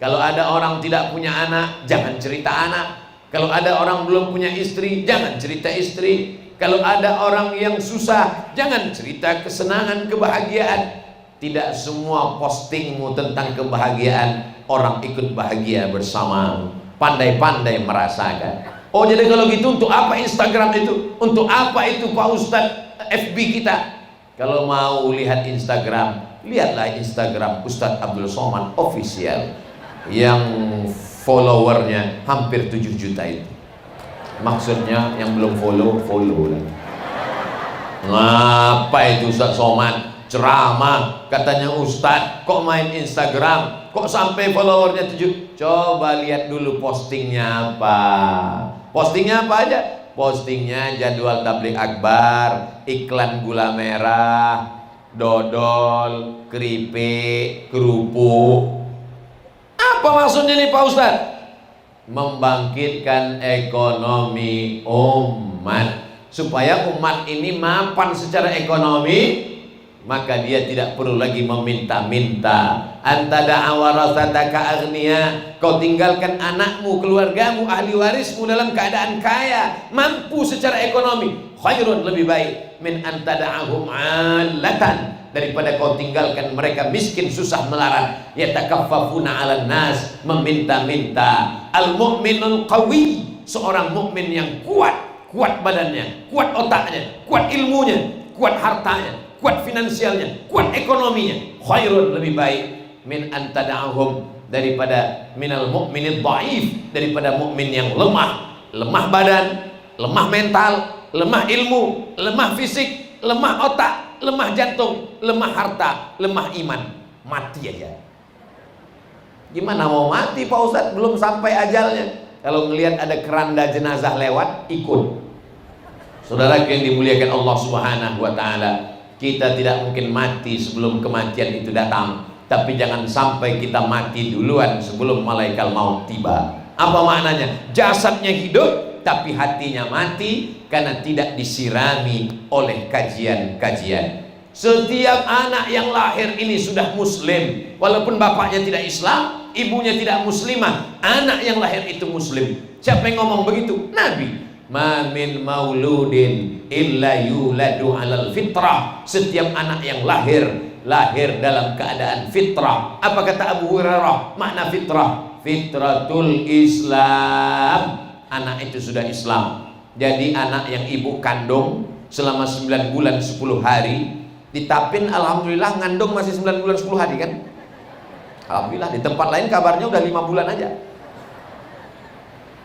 Kalau ada orang tidak punya anak, jangan cerita anak. Kalau ada orang belum punya istri, jangan cerita istri. Kalau ada orang yang susah, jangan cerita kesenangan, kebahagiaan. Tidak semua postingmu tentang kebahagiaan orang ikut bahagia bersama. Pandai-pandai merasakan. Oh, jadi kalau gitu untuk apa Instagram itu? Untuk apa itu Pak Ustadz FB kita? Kalau mau lihat Instagram, lihatlah Instagram Ustadz Abdul Somad Official yang followernya hampir 7 juta itu. Maksudnya yang belum follow, follow lah. Ngapa itu Ustadz Somad? Ceramah, katanya Ustadz, kok main Instagram? Kok sampai followernya 7? Coba lihat dulu postingnya apa. Postingnya apa aja? Postingnya jadwal tabligh akbar, iklan gula merah, dodol, keripik, kerupuk. Apa maksudnya nih Pak Ustadz? Membangkitkan ekonomi umat, supaya umat ini mapan secara ekonomi, maka dia tidak perlu lagi meminta-minta. Anta da'awarasataka aghnia, kau tinggalkan anakmu, keluargamu, ahli warismu dalam keadaan kaya, mampu secara ekonomi, khairun, lebih baik, min anta da'ahum 'allatan, daripada kau tinggalkan mereka miskin susah melarat, yatakaffafuna 'alan nas, meminta-minta. Al-mu'minul qawi, seorang mukmin yang kuat badannya, kuat otaknya, kuat ilmunya, kuat hartanya, kuat finansialnya, kuat ekonominya, khairun, lebih baik, min antada'ahum, daripada minal mu'minid dhaif, daripada mukmin yang lemah badan, lemah mental, lemah ilmu, lemah fisik, lemah otak, lemah jantung, lemah harta, lemah iman, mati aja. Gimana mau mati Pak Ustadz? Belum sampai ajalnya. Kalau melihat ada keranda jenazah lewat, ikut. Saudara yang dimuliakan Allah Subhanahu wa taala, kita tidak mungkin mati sebelum kematian itu datang, tapi jangan sampai kita mati duluan sebelum malaikat maut tiba. Apa maknanya? Jasadnya hidup tapi hatinya mati karena tidak disirami oleh kajian-kajian. Setiap anak yang lahir ini sudah muslim, walaupun bapaknya tidak Islam, ibunya tidak muslimah, anak yang lahir itu muslim. Siapa yang ngomong begitu? Nabi. Ma min mauludin illa yuladu alal fitrah. Setiap anak yang lahir dalam keadaan fitrah. Apa kata Abu Hurairah? Makna fitrah, fitratul Islam. Anak itu sudah Islam. Jadi anak yang ibu kandung selama 9 bulan 10 hari, ditapin, alhamdulillah ngandung masih 9 bulan 10 hari kan? Alhamdulillah. Di tempat lain kabarnya udah 5 bulan aja.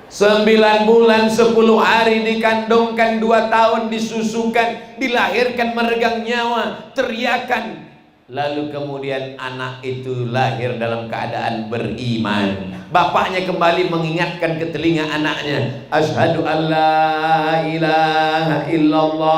9 bulan 10 hari dikandungkan, 2 tahun disusukan, dilahirkan meregang nyawa, teriakan. Lalu kemudian anak itu lahir dalam keadaan beriman. Bapaknya kembali mengingatkan ke telinga anaknya, asyhadu an la ilaha illallah.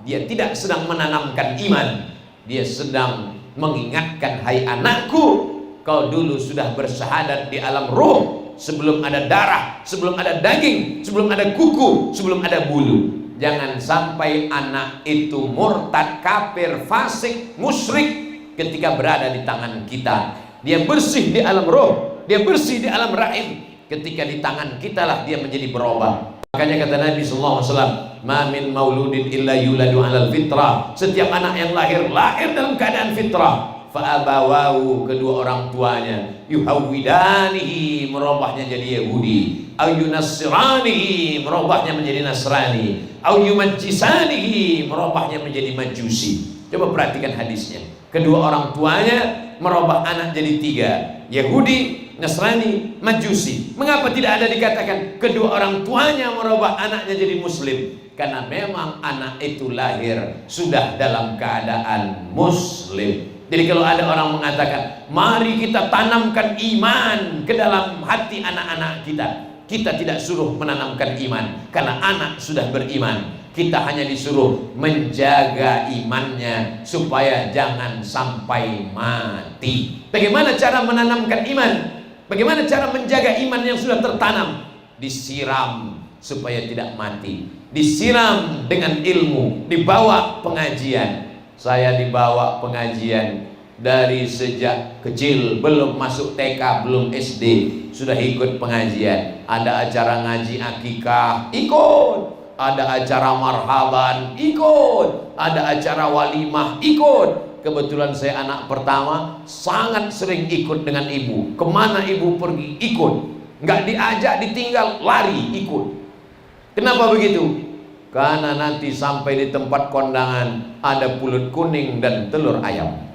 Dia tidak sedang menanamkan iman, dia sedang mengingatkan, hai anakku, kau dulu sudah bersyahadat di alam ruh, sebelum ada darah, sebelum ada daging, sebelum ada kuku, sebelum ada bulu. Jangan sampai anak itu murtad, kafir, fasik, musyrik ketika berada di tangan kita. Dia bersih di alam roh, dia bersih di alam rahim. Ketika di tangan kita lah dia menjadi berubah. Makanya kata Nabi SAW, ma min mauludin illa yuladu alal fitrah. Setiap anak yang lahir dalam keadaan fitrah. Fa'abawahu, kedua orang tuanya, yuhawwidanihi, merubahnya jadi Yahudi, au yunassiranihi, merubahnya menjadi Nasrani, au yumajjisanihi, merubahnya menjadi Majusi. Coba perhatikan hadisnya. Kedua orang tuanya merubah anak jadi 3, Yahudi, Nasrani, Majusi. Mengapa tidak ada dikatakan kedua orang tuanya merubah anaknya jadi Muslim? Karena memang anak itu lahir sudah dalam keadaan Muslim. Jadi kalau ada orang mengatakan mari kita tanamkan iman ke dalam hati anak-anak kita, kita tidak suruh menanamkan iman karena anak sudah beriman. Kita hanya disuruh menjaga imannya supaya jangan sampai mati. Bagaimana cara menanamkan iman? Bagaimana cara menjaga iman yang sudah tertanam? Disiram supaya tidak mati. Disiram dengan ilmu, dibawa pengajian. Saya dibawa pengajian dari sejak kecil, belum masuk TK, belum SD, sudah ikut pengajian. Ada acara ngaji akikah, ikut. Ada acara marhaban, ikut. Ada acara walimah, ikut. Kebetulan saya anak pertama, sangat sering ikut dengan ibu. Kemana ibu pergi, ikut. Nggak diajak, ditinggal, lari, ikut. Kenapa begitu? Karena nanti sampai di tempat kondangan ada pulut kuning dan telur ayam.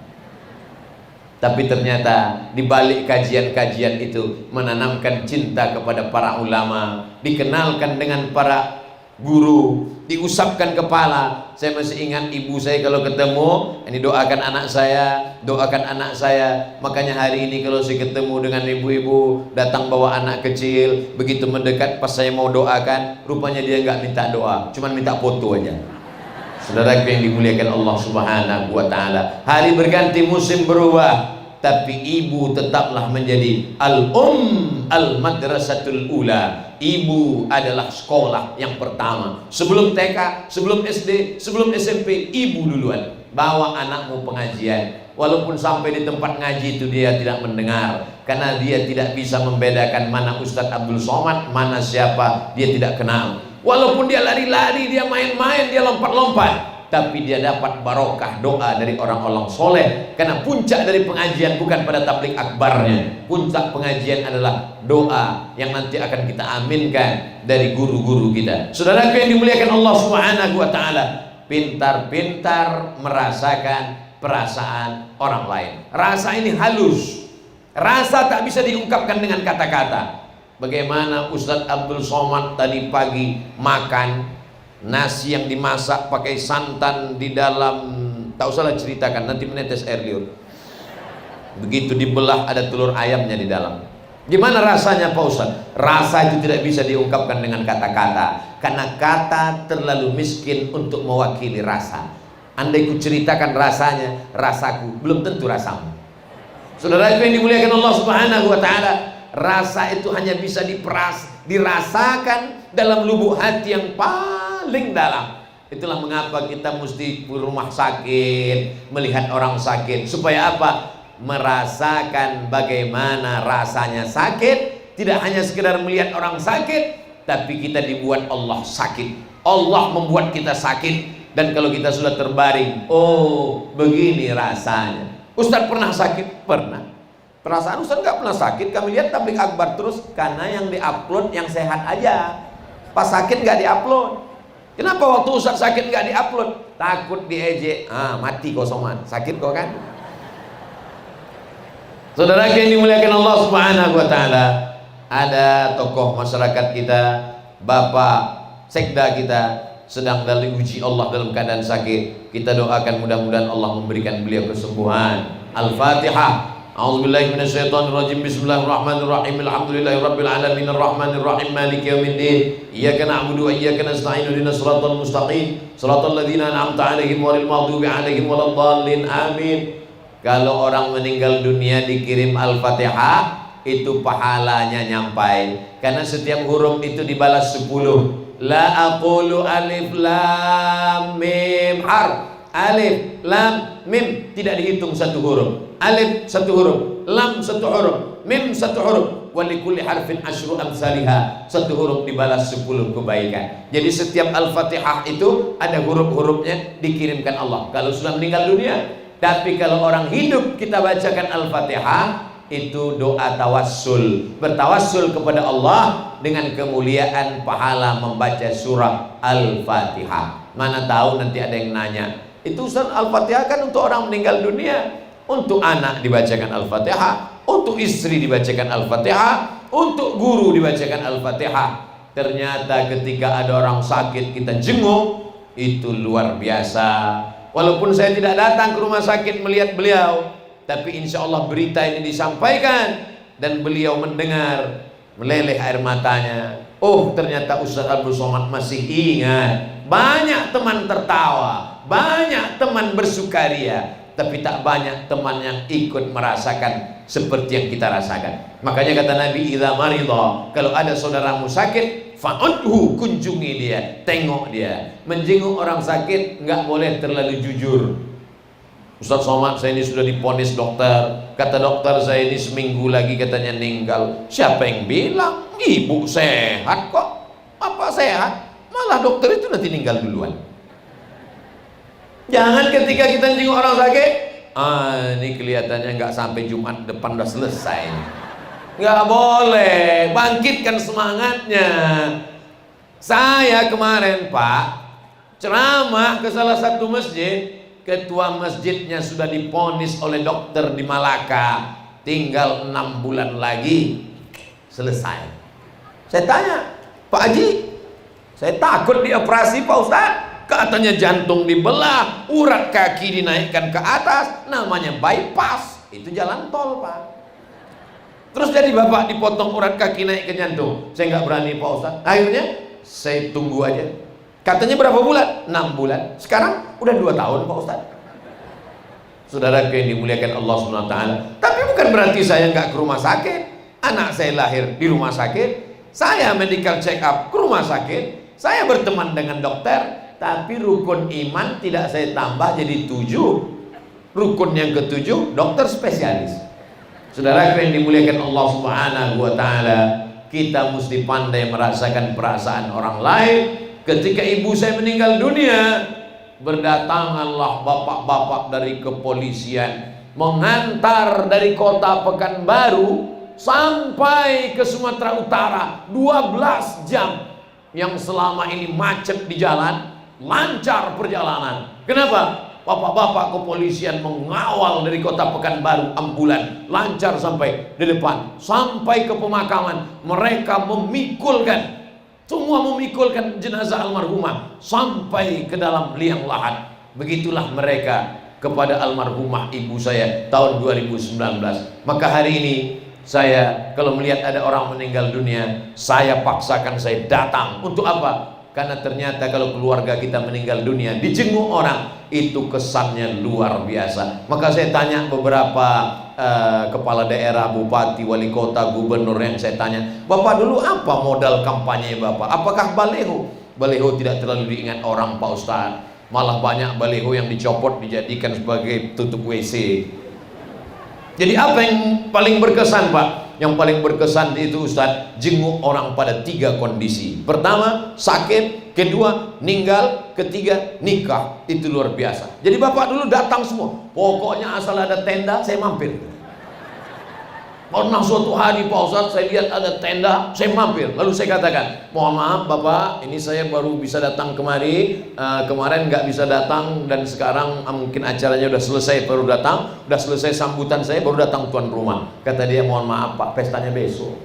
Tapi ternyata di balik kajian-kajian itu menanamkan cinta kepada para ulama, dikenalkan dengan para guru, diusapkan kepala. Saya masih ingat ibu saya kalau ketemu, ini doakan anak saya, doakan anak saya. Makanya hari ini kalau saya ketemu dengan ibu-ibu datang bawa anak kecil, begitu mendekat pas saya mau doakan, rupanya dia nggak minta doa, cuman minta foto aja. Saudaraku yang dimuliakan Allah Subhanahu wa taala, hari berganti, musim berubah, tapi ibu tetaplah menjadi al-madrasatul ula. Ibu adalah sekolah yang pertama. Sebelum TK, sebelum SD, sebelum SMP, ibu duluan. Bawa anakmu pengajian. Walaupun sampai di tempat ngaji itu dia tidak mendengar, karena dia tidak bisa membedakan mana Ustadz Abdul Somad, mana siapa, dia tidak kenal. Walaupun dia lari-lari, dia main-main, dia lompat-lompat, tapi dia dapat barokah doa dari orang-orang soleh. Karena puncak dari pengajian bukan pada tablik akbarnya, puncak pengajian adalah doa yang nanti akan kita aminkan dari guru-guru kita. Saudaraku yang dimuliakan Allah Subhanahu wa taala, pintar-pintar merasakan perasaan orang lain. Rasa ini halus, rasa tak bisa diungkapkan dengan kata-kata. Bagaimana Ustadz Abdul Somad tadi pagi makan nasi yang dimasak pakai santan di dalam, tak usahlah ceritakan, nanti menetes air liur. Begitu dibelah ada telur ayamnya di dalam. Gimana rasanya Pak Ustaz? Rasa itu tidak bisa diungkapkan dengan kata-kata, karena kata terlalu miskin untuk mewakili rasa. Andai ku ceritakan rasanya, rasaku belum tentu rasamu. Saudara yang dimuliakan Allah Subhanahu wa taala, rasa itu hanya bisa dirasakan dalam lubuk hati yang paling dalam. Itulah mengapa kita mesti ke rumah sakit, melihat orang sakit. Supaya apa? Merasakan bagaimana rasanya sakit. Tidak hanya sekedar melihat orang sakit, tapi kita dibuat Allah sakit. Allah membuat kita sakit. Dan kalau kita sudah terbaring, oh begini rasanya. Ustadz pernah sakit? Pernah. Perasaan Ustadz nggak pernah sakit. Kami lihat tablik akbar terus, karena yang diupload yang sehat aja. Pas sakit nggak diupload. Kenapa waktu Ustadz sakit nggak diupload? Takut diejek. Mati kau Somad, sakit kau kan? Saudara yang dimuliakan Allah Subhanahu wa taala, ada tokoh masyarakat kita, Bapak Sekda kita, sedang dalam uji Allah dalam keadaan sakit. Kita doakan mudah-mudahan Allah memberikan beliau kesembuhan. Al-Fatihah. A'udzubillahi minasyaitonirrajim. Bismillahirrahmanirrahim. Alhamdulillahirabbil alamin arrahmanir rahim maliki yaumiddin. Iyyaka na'budu wa iyyaka nasta'in. Ihdinas siratal mustaqim. Shiratal ladzina an'amta 'alaihim ghairil maghdubi 'alaihim waladdallin. Amin. Kalau orang meninggal dunia dikirim Al-Fatihah, itu pahalanya nyampai. Karena setiap huruf itu dibalas 10. La aqulu alif lam mim harf. Alif lam mim tidak dihitung satu huruf. Alif satu huruf, lam satu huruf, mim satu huruf. Wa likulli harfin asyru amsalihha. Satu huruf dibalas 10 kebaikan. Jadi setiap Al-Fatihah itu ada huruf-hurufnya dikirimkan Allah kalau sudah meninggal dunia. Tapi kalau orang hidup kita bacakan Al-Fatihah, itu doa tawassul, bertawassul kepada Allah dengan kemuliaan pahala membaca surah Al-Fatihah. Mana tahu nanti ada yang nanya, itu Ustaz Al-Fatihah kan untuk orang meninggal dunia. untuk anak dibacakan Al-Fatihah, untuk istri dibacakan Al-Fatihah, untuk guru dibacakan Al-Fatihah. Ternyata ketika ada orang sakit kita jenguk, itu luar biasa. Walaupun saya tidak datang ke rumah sakit melihat beliau, tapi insya Allah berita ini disampaikan dan beliau mendengar, meleleh air matanya. Oh, ternyata Ustaz Abdul Somad masih ingat. Banyak teman tertawa, banyak teman bersukaria, tapi tak banyak teman yang ikut merasakan seperti yang kita rasakan. Makanya kata Nabi, idza maridha, kalau ada saudaramu sakit, fa'udhu, kunjungi dia, tengok dia. Menjenguk orang sakit nggak boleh terlalu jujur. Ustaz Somad, saya ini sudah diponis dokter. Kata dokter saya ini seminggu lagi katanya meninggal. Siapa yang bilang? Ibu sehat kok. Apa sehat? Malah dokter itu nanti meninggal duluan. Jangan ketika kita jenguk orang sakit, ini kelihatannya nggak sampai Jumat depan udah selesai. Nggak boleh. Bangkitkan semangatnya. Saya kemarin Pak ceramah ke salah satu masjid. Ketua masjidnya sudah diponis oleh dokter di Malaka, tinggal 6 bulan lagi selesai. Saya tanya, Pak Haji, saya takut dioperasi Pak Ustaz. Katanya jantung dibelah, urat kaki dinaikkan ke atas, namanya bypass. Itu jalan tol Pak. Terus jadi Bapak dipotong urat kaki naik ke jantung. Saya nggak berani Pak Ustaz. Akhirnya saya tunggu aja. Katanya berapa bulan? 6 bulan. Sekarang udah 2 tahun Pak Ustaz. Saudara yang dimuliakan Allah SWT. Tapi bukan berarti saya nggak ke rumah sakit. Anak saya lahir di rumah sakit. Saya medical check up ke rumah sakit. Saya berteman dengan dokter. Tapi rukun iman tidak saya tambah jadi 7. Rukun yang ke-7 dokter spesialis. Saudara yang dimuliakan Allah SWT, kita mesti pandai merasakan perasaan orang lain. Ketika ibu saya meninggal dunia, berdatanganlah bapak-bapak dari kepolisian mengantar dari kota Pekanbaru sampai ke Sumatera Utara 12 jam yang selama ini macet di jalan, lancar perjalanan. Kenapa? Bapak-bapak kepolisian mengawal dari kota Pekanbaru, ambulan lancar sampai di depan, sampai ke pemakaman. Mereka memikulkan, semua memikulkan jenazah almarhumah sampai ke dalam liang lahat. Begitulah mereka kepada almarhumah ibu saya tahun 2019. Maka hari ini saya kalau melihat ada orang meninggal dunia, saya paksakan saya datang. Untuk apa? Karena ternyata kalau keluarga kita meninggal dunia dijenguk orang, itu kesannya luar biasa. Maka saya tanya beberapa kepala daerah, bupati, wali kota, gubernur yang saya tanya, Bapak dulu apa modal kampanye Bapak? Apakah baleho? Baleho tidak terlalu diingat orang Pak Ustaz. Malah banyak baleho yang dicopot dijadikan sebagai tutup WC. Jadi apa yang paling berkesan Pak? Yang paling berkesan itu Ustaz, jenguk orang pada 3 kondisi. Pertama, sakit. Kedua, meninggal. Ketiga, nikah. Itu luar biasa. Jadi Bapak dulu datang semua. Pokoknya asal ada tenda, saya mampir. Pernah suatu hari Pak Ustaz, saya lihat ada tenda, saya mampir. Lalu saya katakan, mohon maaf Bapak, ini saya baru bisa datang kemari. Kemarin nggak bisa datang dan sekarang mungkin acaranya udah selesai baru datang. Udah selesai sambutan saya baru datang tuan rumah. Kata dia, mohon maaf Pak, pestanya besok.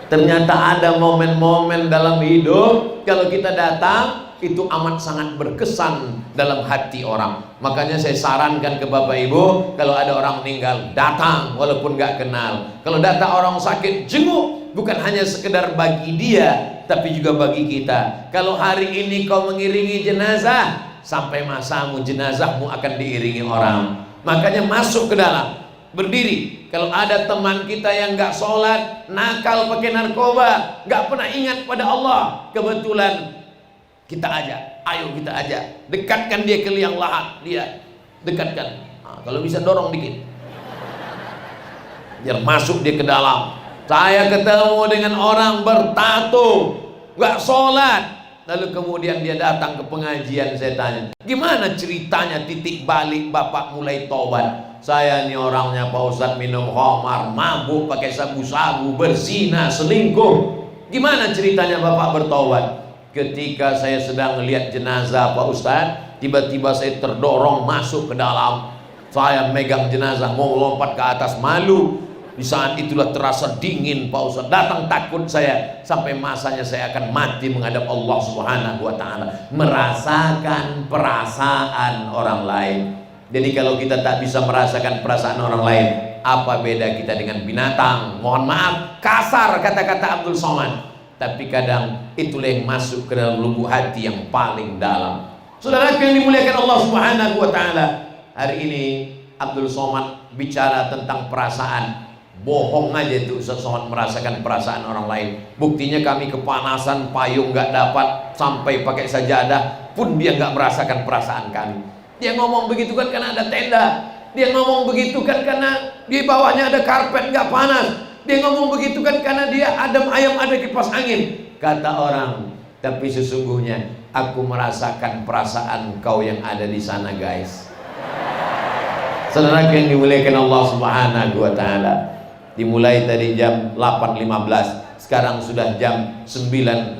Ternyata ada momen-momen dalam hidup kalau kita datang itu amat sangat berkesan dalam hati orang. Makanya saya sarankan ke Bapak Ibu, kalau ada orang meninggal datang walaupun gak kenal. Kalau datang orang sakit, jenguk. Bukan hanya sekedar bagi dia, tapi juga bagi kita. Kalau hari ini kau mengiringi jenazah, sampai masamu jenazahmu akan diiringi orang. Makanya masuk ke dalam, berdiri. Kalau ada teman kita yang gak sholat, nakal pakai narkoba, gak pernah ingat pada Allah, kebetulan kita ajak, ayo kita ajak, dekatkan dia ke liang lahat, dia dekatkan. Kalau bisa dorong dikit, biar masuk dia ke dalam. Saya ketemu dengan orang bertato, gak sholat, lalu kemudian dia datang ke pengajian. Saya tanya, gimana ceritanya titik balik Bapak mulai tobat? Saya ini orangnya Pak Ustadz minum khamar, mabuk, pakai sabu-sabu, berzina, selingkuh. Gimana ceritanya Bapak bertobat? Ketika saya sedang melihat jenazah Pak Ustadz, tiba-tiba saya terdorong masuk ke dalam. Saya megang jenazah mau lompat ke atas, malu. Di saat itulah terasa dingin Pak Ustaz, datang takut saya, sampai masanya saya akan mati menghadap Allah Subhanahu wa Ta'ala, merasakan perasaan orang lain. Jadi kalau kita tak bisa merasakan perasaan orang lain, apa beda kita dengan binatang? Mohon maaf kasar kata-kata Abdul Somad, tapi kadang itulah yang masuk ke dalam lubuk hati yang paling dalam. Saudara yang dimuliakan Allah Subhanahu wa Ta'ala, hari ini Abdul Somad bicara tentang perasaan. Bohong aja itu Ustaz Somad merasakan perasaan orang lain. Buktinya kami kepanasan, payung nggak dapat, sampai pakai sajadah pun dia nggak merasakan perasaan kami. Dia ngomong begitu kan karena ada tenda. Dia ngomong begitu kan karena di bawahnya ada karpet nggak panas. Dia ngomong begitu kan karena dia adem ayam ada kipas angin. Kata orang, tapi sesungguhnya aku merasakan perasaan kau yang ada di sana guys. Saudara yang dimuliakan Allah Subhanahu wa Ta'ala, dimulai tadi jam 8.15, sekarang sudah jam 9:10.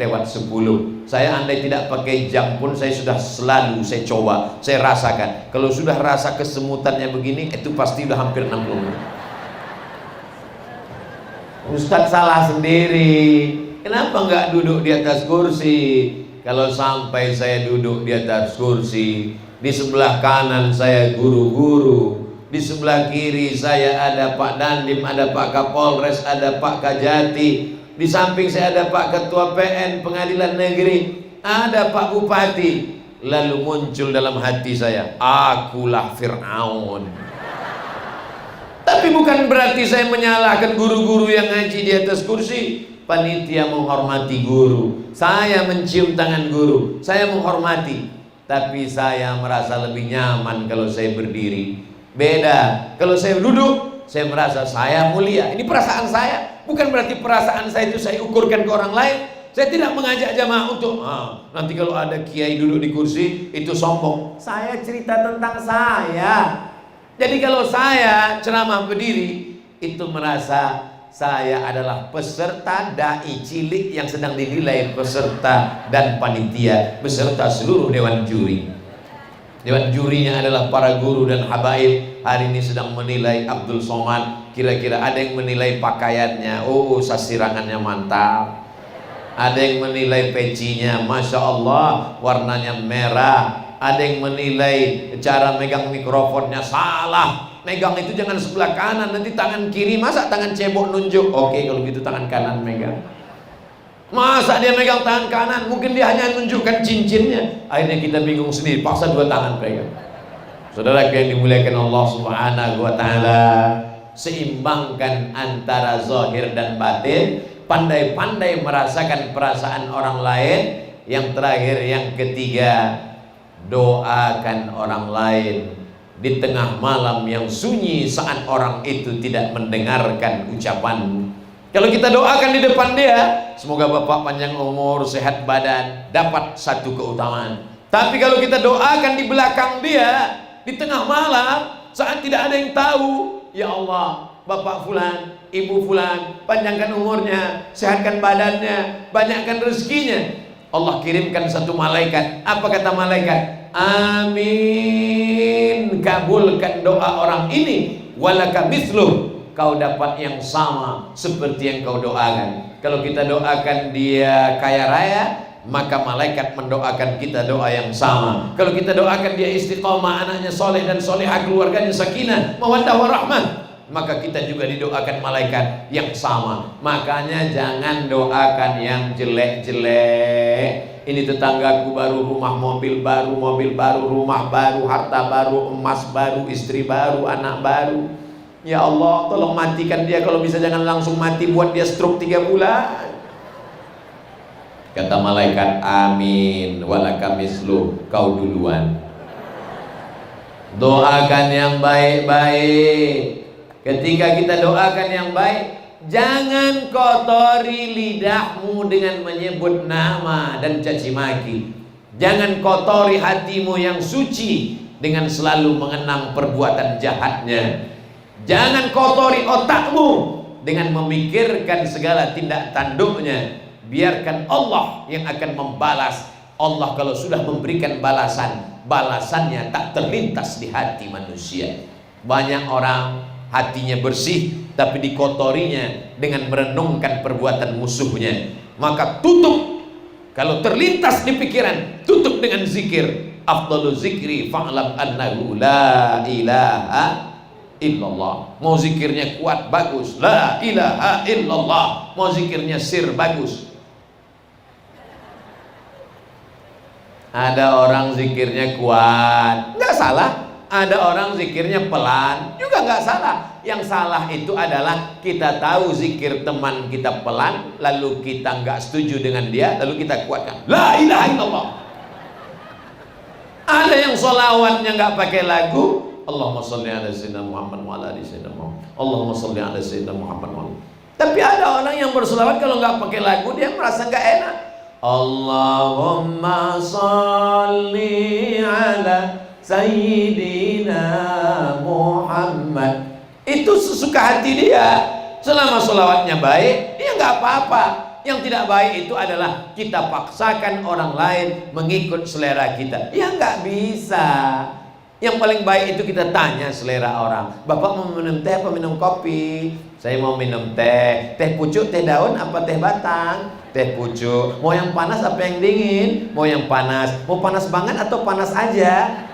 Saya andai tidak pakai jam pun saya sudah selalu saya coba, saya rasakan. Kalau sudah rasa kesemutannya begini, itu pasti udah hampir 60 menit. Ustadz salah sendiri, kenapa nggak duduk di atas kursi? Kalau sampai saya duduk di atas kursi, di sebelah kanan saya guru-guru, di sebelah kiri saya ada Pak Dandim, ada Pak Kapolres, ada Pak Kajati, di samping saya ada Pak Ketua PN Pengadilan Negeri, ada Pak Bupati. Lalu muncul dalam hati saya, akulah Fir'aun. Tapi bukan berarti saya menyalahkan guru-guru yang ngaji di atas kursi. Panitia menghormati guru, saya mencium tangan guru, saya menghormati. Tapi saya merasa lebih nyaman kalau saya berdiri. Beda kalau saya duduk, saya merasa saya mulia. Ini perasaan saya, bukan berarti perasaan saya itu saya ukurkan ke orang lain. Saya tidak mengajak jamaah untuk nanti kalau ada kiai duduk di kursi itu sombong. Saya cerita tentang saya. Jadi kalau saya ceramah berdiri, itu merasa saya adalah peserta dai cilik yang sedang dinilai peserta dan panitia beserta seluruh dewan juri. Dewan jurinya adalah para guru dan habaib. Hari ini sedang menilai Abdul Somad. Kira-kira ada yang menilai pakaiannya, oh sasirangannya mantap. Ada yang menilai pecinya, Masya Allah warnanya merah. Ada yang menilai cara megang mikrofonnya salah. Megang itu jangan sebelah kanan, nanti tangan kiri, masa tangan cebok nunjuk. Oke kalau gitu tangan kanan megang. Masa dia megang tangan kanan, mungkin dia hanya menunjukkan cincinnya. Akhirnya kita bingung sendiri, paksa dua tangan pegang. Saudara yang dimuliakan Allah Subhanahu wa Ta'ala, seimbangkan antara zahir dan batin, pandai-pandai merasakan perasaan orang lain. Yang terakhir, yang ketiga, doakan orang lain di tengah malam yang sunyi saat orang itu tidak mendengarkan ucapanmu. Kalau kita doakan di depan dia, semoga Bapak panjang umur, sehat badan, dapat satu keutamaan. Tapi kalau kita doakan di belakang dia, di tengah malam, saat tidak ada yang tahu, ya Allah, Bapak Fulan, Ibu Fulan, panjangkan umurnya, sehatkan badannya, banyakkan rezekinya. Allah kirimkan satu malaikat. Apa kata malaikat? Amin, kabulkan doa orang ini. Walaka misluh, kau dapat yang sama seperti yang kau doakan. Kalau kita doakan dia kaya raya, maka malaikat mendoakan kita doa yang sama. Kalau kita doakan dia istiqomah, anaknya soleh dan solehah, keluarganya sakinah, mawaddah warahmah, maka kita juga didoakan malaikat yang sama. Makanya jangan doakan yang jelek-jelek. Ini tetanggaku baru, rumah mobil baru, rumah baru, harta baru, emas baru, istri baru, anak baru. Ya Allah, tolong matikan dia. Kalau bisa jangan langsung mati, buat dia stroke 3 bulan. Kata malaikat, amin, walaka mislu, kau duluan. Doakan yang baik-baik. Ketika kita doakan yang baik, jangan kotori lidahmu dengan menyebut nama dan caci maki. Jangan kotori hatimu yang suci dengan selalu mengenang perbuatan jahatnya. Jangan kotori otakmu dengan memikirkan segala tindak tanduknya. Biarkan Allah yang akan membalas. Allah kalau sudah memberikan balasan, balasannya tak terlintas di hati manusia. Banyak orang hatinya bersih tapi dikotorinya dengan merenungkan perbuatan musuhnya. Maka tutup, kalau terlintas di pikiran, tutup dengan zikir. Afdalu zikri fa'lam annahu la ilaha illallah. Mau zikirnya kuat, bagus, la ilaha illallah. Mau zikirnya sir, bagus. Ada orang zikirnya kuat, nggak salah. Ada orang zikirnya pelan, juga nggak salah. Yang salah itu adalah kita tahu zikir teman kita pelan, lalu kita nggak setuju dengan dia, lalu kita kuatkan la ilaha illallah. Ada yang sholawatnya nggak pakai lagu, Allahumma sholli ala sayyidina Muhammad wa ala ali sayyidina Muhammad, Allahumma sholli ala sayyidina Muhammad wa ala. Tapi ada orang yang bersolawat kalau nggak pakai lagu dia merasa nggak enak. Allahumma sholli ala sayyidina Muhammad. Itu sesuka hati dia. Selama sholawatnya baik, dia nggak apa-apa. Yang tidak baik itu adalah kita paksakan orang lain mengikut selera kita. Ya nggak bisa. Yang paling baik itu kita tanya selera orang. Bapak mau minum teh apa minum kopi? Saya mau minum teh. Teh pucuk, teh daun apa teh batang? Teh pucuk. Mau yang panas apa yang dingin? Mau yang panas. Mau panas banget atau panas aja?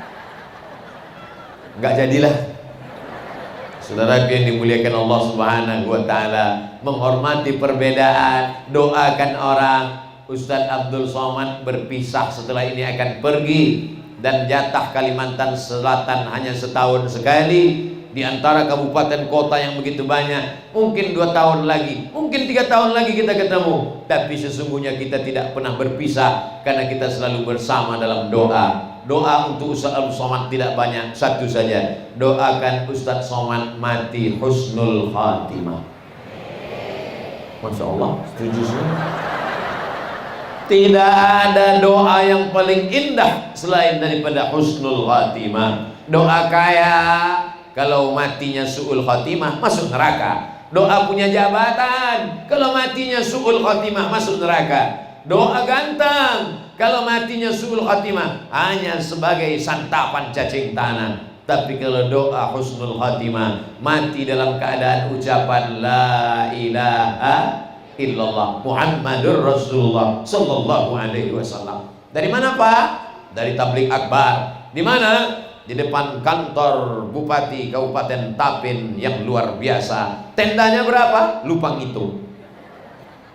Nggak jadilah. Saudara yang dimuliakan Allah Subhanahu wa Ta'ala, menghormati perbedaan, doakan orang. Ustadz Abdul Somad berpisah setelah ini akan pergi, dan jatah Kalimantan Selatan hanya setahun sekali. Di antara kabupaten kota yang begitu banyak, mungkin 2 tahun lagi, mungkin 3 tahun lagi kita ketemu. Tapi sesungguhnya kita tidak pernah berpisah, karena kita selalu bersama dalam doa. Doa untuk Ustadz Abdul Somad tidak banyak, satu saja. Doakan Ustadz Somad mati husnul khatimah. Masya Allah, setuju semua. Tidak ada doa yang paling indah selain daripada husnul khatimah. Doa kaya, kalau matinya su'ul khatimah masuk neraka. Doa punya jabatan, kalau matinya su'ul khatimah masuk neraka. Doa ganteng, kalau matinya su'ul khatimah hanya sebagai santapan cacing tanah. Tapi kalau doa husnul khatimah, mati dalam keadaan ucapan la ilaha illallah Muhammadur Rasulullah sallallahu alaihi wasallam. Dari mana Pak? Dari tablik akbar. Di mana? Di depan kantor Bupati Kabupaten Tapin yang luar biasa. Tendanya berapa? Lupa ngitung.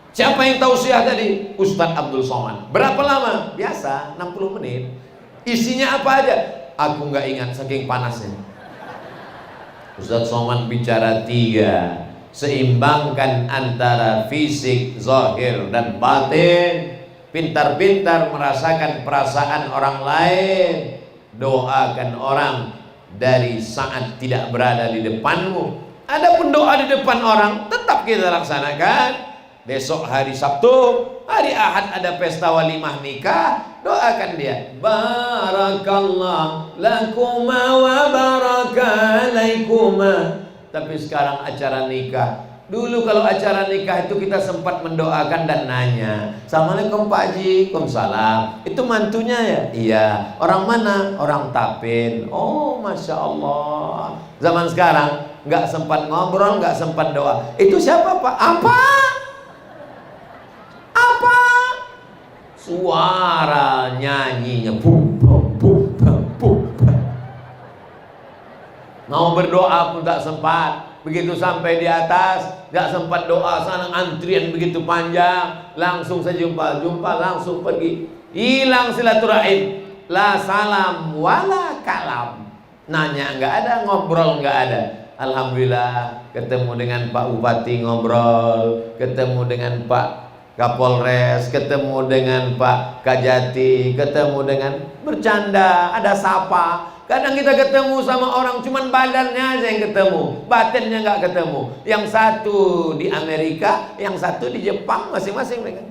Siapa yang tausiah tadi? Ustadz Abdul Somad. Berapa lama? Biasa 60 menit. Isinya apa aja? Aku nggak ingat saking panasnya. Ustadz Somad bicara 3. Seimbangkan antara fisik, zahir dan batin. Pintar-pintar merasakan perasaan orang lain. Doakan orang dari saat tidak berada di depanmu. Adapun doa di depan orang tetap kita laksanakan. Besok hari Sabtu, hari Ahad ada pesta walimah nikah, doakan dia. Barakallah lakuma wa barakalaikuma. Tapi sekarang acara nikah. Dulu kalau acara nikah itu kita sempat mendoakan dan nanya, Assalamualaikum Pak Haji. Waalaikumsalam. Itu mantunya ya? Iya. Orang mana? Orang Tapin. Oh Masya Allah. Zaman sekarang nggak sempat ngobrol, nggak sempat doa. Itu siapa Pak? Apa? Suara nyanyinya bum bum bum bum bum. Mau berdoa pun tak sempat. Begitu sampai di atas, gak sempat doa, sana antrian begitu panjang, langsung saja jumpa, langsung pergi. Hilang silaturahim. La salam wala kalam. Nanya nggak ada, ngobrol nggak ada. Alhamdulillah ketemu dengan Pak Bupati ngobrol, ketemu dengan Pak Kapolres, ketemu dengan Pak Kajati, ketemu dengan bercanda, ada sapa. Kadang kita ketemu sama orang cuman badannya aja yang ketemu, batinnya nggak ketemu. Yang satu di Amerika, yang satu di Jepang, masing-masing mereka.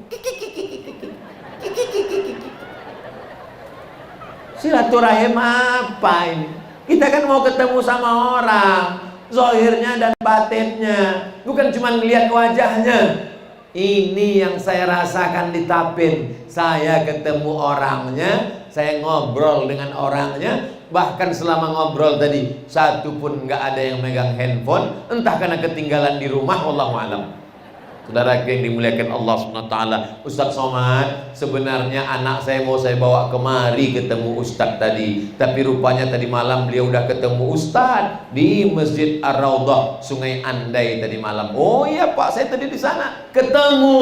Silaturahim apa ini? Kita kan mau ketemu sama orang, zahirnya dan batinnya, bukan cuma melihat wajahnya. Ini yang saya rasakan di Tapin. Saya ketemu orangnya, saya ngobrol dengan orangnya. Bahkan selama ngobrol tadi, satu pun nggak ada yang megang handphone. Entah karena ketinggalan di rumah, wallahu a'lam. Saudara yang dimuliakan Allah SWT, Ustadz Somad, sebenarnya anak saya mau saya bawa kemari ketemu Ustadz tadi, tapi rupanya tadi malam beliau udah ketemu Ustadz di Masjid Ar-Raudhah Sungai Andai tadi malam. Oh iya Pak, saya tadi di sana ketemu,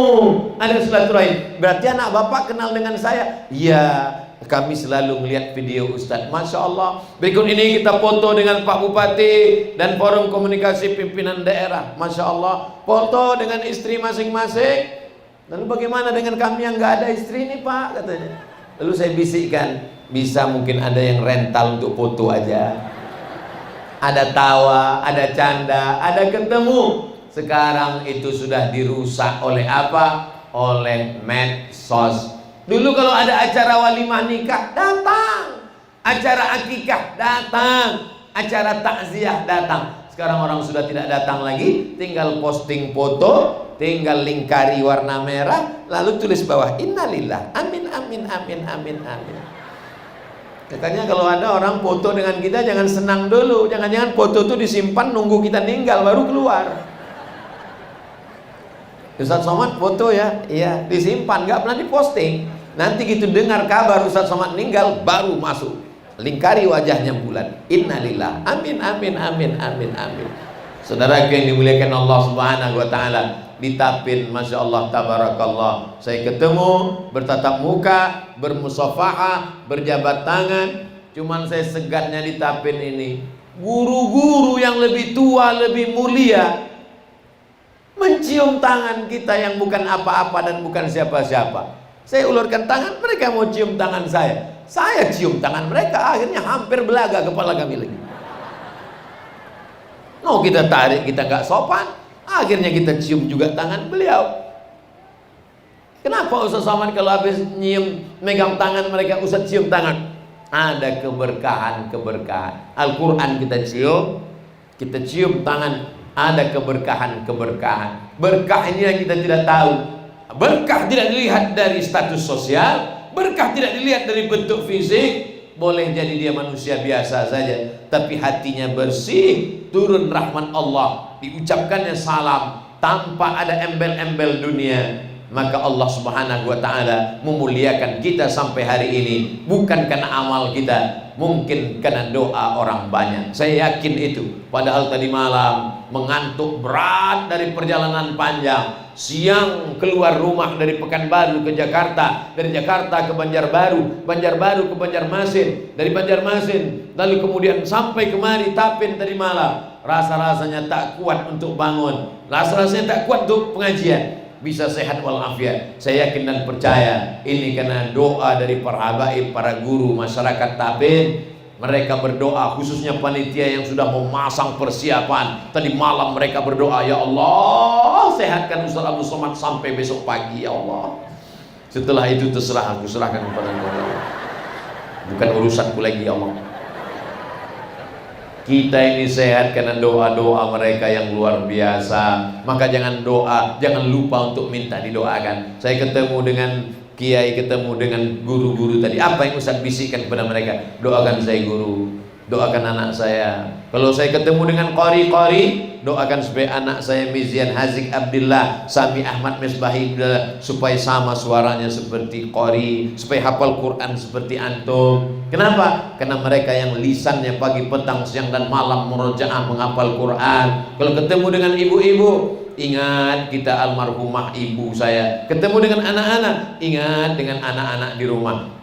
ada silaturahim. Berarti anak bapak kenal dengan saya? Iya, kami selalu melihat video Ustadz. Masya Allah. Berikut ini kita foto dengan Pak Bupati dan Forum Komunikasi Pimpinan Daerah. Masya Allah. Foto dengan istri masing-masing. Lalu bagaimana dengan kami yang nggak ada istri ini Pak, katanya. Lalu saya bisikkan, bisa mungkin ada yang rental untuk foto aja. Ada tawa, ada canda, ada ketemu. Sekarang itu sudah dirusak oleh apa? Oleh medsos. Dulu kalau ada acara walimah nikah, datang. Acara akikah, datang. Acara takziah, datang. Sekarang orang sudah tidak datang lagi, tinggal posting foto, tinggal lingkari warna merah, lalu tulis bawah, innalillah, amin, amin, amin, amin, amin. Katanya kalau ada orang foto dengan kita, jangan senang dulu. Jangan-jangan foto itu disimpan, nunggu kita meninggal, baru keluar. Ustadz Somad foto ya, iya disimpan, nggak pernah diposting. Nanti gitu dengar kabar Ustadz Somad meninggal, baru masuk, lingkari wajahnya bulan, innalillah, amin, amin, amin, amin, amin. Saudara yang dimuliakan Allah Subhanahu Wa Taala, di Tapin, masya Allah, tabarakallah, saya ketemu, bertatap muka, bermusafahah, berjabat tangan. Cuman saya segatnya di Tapin ini, guru-guru yang lebih tua, lebih mulia mencium tangan kita yang bukan apa-apa dan bukan siapa-siapa. Saya ulurkan tangan, mereka mau cium tangan saya cium tangan mereka, akhirnya hampir belaga kepala kami lagi. Mau kita tarik, kita nggak sopan, akhirnya kita cium juga tangan beliau. Kenapa Ustaz Somad kalau habis nyium, megang tangan mereka, Ustaz cium tangan? Ada keberkahan. Al-Quran kita cium tangan. Ada keberkahan. Berkah ini yang kita tidak tahu. Berkah tidak dilihat dari status sosial, berkah tidak dilihat dari bentuk fisik. Boleh jadi dia manusia biasa saja, tapi hatinya bersih, turun rahmat Allah, diucapkannya salam tanpa ada embel-embel dunia. Maka Allah Subhanahu Wa Taala memuliakan kita sampai hari ini, bukan karena amal kita, mungkin karena doa orang banyak. Saya yakin itu. Padahal tadi malam mengantuk berat dari perjalanan panjang, siang keluar rumah dari Pekanbaru ke Jakarta, dari Jakarta ke Banjarbaru, Banjarbaru ke Banjarmasin, dari Banjarmasin lalu kemudian sampai kemari Tapin tadi malam. Rasa-rasanya tak kuat untuk bangun, rasa-rasanya tak kuat untuk pengajian. Bisa sehat walafiat. Saya yakin dan percaya ini karena doa dari para habaib, para guru masyarakat Tapin. Mereka berdoa, khususnya panitia yang sudah memasang persiapan. Tadi malam mereka berdoa, ya Allah sehatkan Ustaz Abdul Somad sampai besok pagi ya Allah. Setelah itu terserah, aku serahkan kepada Allah. Bukan urusanku lagi ya Allah. Kita ini sehat karena doa-doa mereka yang luar biasa. Maka jangan lupa untuk minta didoakan. Saya ketemu dengan kiai, ketemu dengan guru-guru tadi. Apa yang Ustaz bisikkan kepada mereka? Doakan saya guru, doakan anak saya. Kalau saya ketemu dengan qari-qari, doakan supaya anak saya Mizian Hazik Abdillah, Sami Ahmad Misbahi, supaya sama suaranya seperti qari, supaya hafal Quran seperti antum. Kenapa? Karena mereka yang lisannya pagi, petang, siang dan malam murojaah menghafal Quran. Kalau ketemu dengan ibu-ibu, ingat kita almarhumah ibu saya. Ketemu dengan anak-anak, ingat dengan anak-anak di rumah.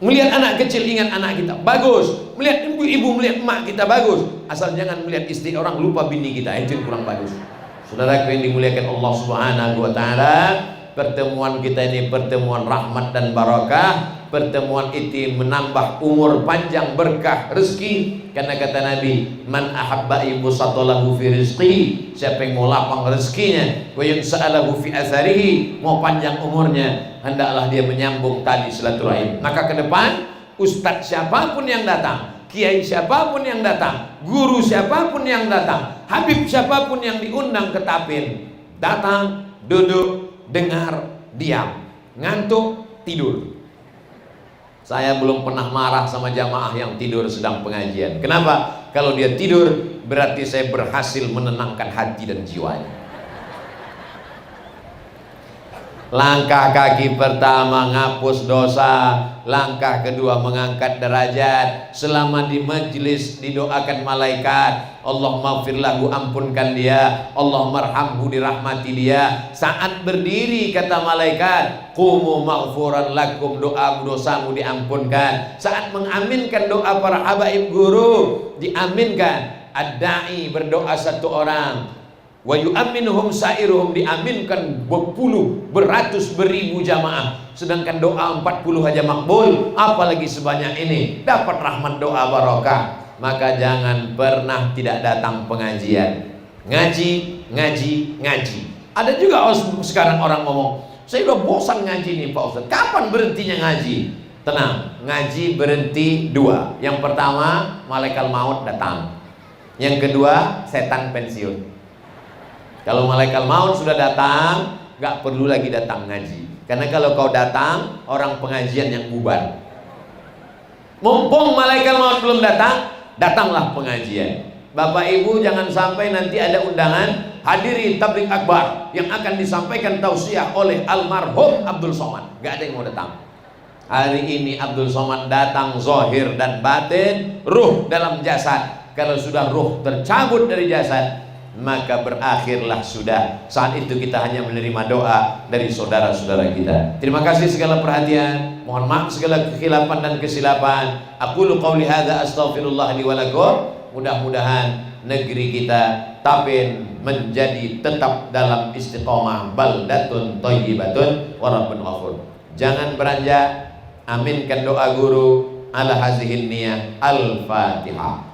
Melihat anak kecil, ingat anak kita, bagus. Melihat ibu-ibu, melihat emak kita, bagus. Asal jangan melihat istri orang, lupa bini kita, itu yang kurang bagus. Saudara yang dimuliakan Allah Subhanahu Wa Taala, pertemuan kita ini pertemuan rahmat dan barakah. Pertemuan itu menambah umur panjang, berkah, rezeki. Karena kata Nabi, man ahabba yubsatalahu fi rizqi, siapa yang mau lapang rezekinya, wa yunsa'alahu fi atharihi, mau panjang umurnya, hendaklah dia menyambung tali silaturahim. Maka ke depan, ustadz siapapun yang datang, kiai siapapun yang datang, guru siapapun yang datang, habib siapapun yang diundang ke Tapin, datang, duduk, dengar, diam. Ngantuk, tidur. Saya belum pernah marah sama jamaah yang tidur sedang pengajian. Kenapa? Kalau dia tidur, berarti saya berhasil menenangkan hati dan jiwanya. Langkah kaki pertama ngapus dosa, langkah kedua mengangkat derajat. Selama di majlis didoakan malaikat, Allahumma firlahu, ampunkan dia, Allahumma dirahmati dia. Saat berdiri kata malaikat, qumu maghfuran lakum, doa dosamu diampunkan. Saat mengaminkan doa para habaib guru, diaminkan. Ad-da'i berdoa satu orang, wa yu'minuhum sa'iruhum, diaminkan beratus beribu jamaah. Sedangkan doa 40 aja makbul, apalagi sebanyak ini, dapat rahmat doa barokah. Maka jangan pernah tidak datang pengajian. Ngaji, ngaji, ngaji. Ada juga sekarang orang ngomong, saya udah bosan ngaji nih Pak Ustaz, kapan berhentinya ngaji? Tenang, ngaji berhenti dua. Yang pertama, malaikat maut datang. Yang kedua, setan pensiun. Kalau malaikat maut sudah datang, gak perlu lagi datang ngaji. Karena kalau kau datang, orang pengajian yang bubar. Mumpung malaikat maut belum datang, datanglah pengajian. Bapak Ibu jangan sampai nanti ada undangan hadiri tabligh akbar yang akan disampaikan tausiah oleh almarhum Abdul Somad. Gak ada yang mau datang. Hari ini Abdul Somad datang zahir dan batin, ruh dalam jasad. Kalau sudah ruh tercabut dari jasad, maka berakhirlah sudah. Saat itu kita hanya menerima doa dari saudara-saudara kita. Terima kasih segala perhatian. Mohon maaf segala kekhilafan dan kesilapan. Aqulu qauli hadza astaghfirullah li wa lakum. Mudah-mudahan negeri kita Tapin menjadi tetap dalam istiqomah, baldatun thayyibatun wa rabbun ghafur. Jangan beranjak. Aminkan doa guru ala hazihin niyah. Al-Fatihah.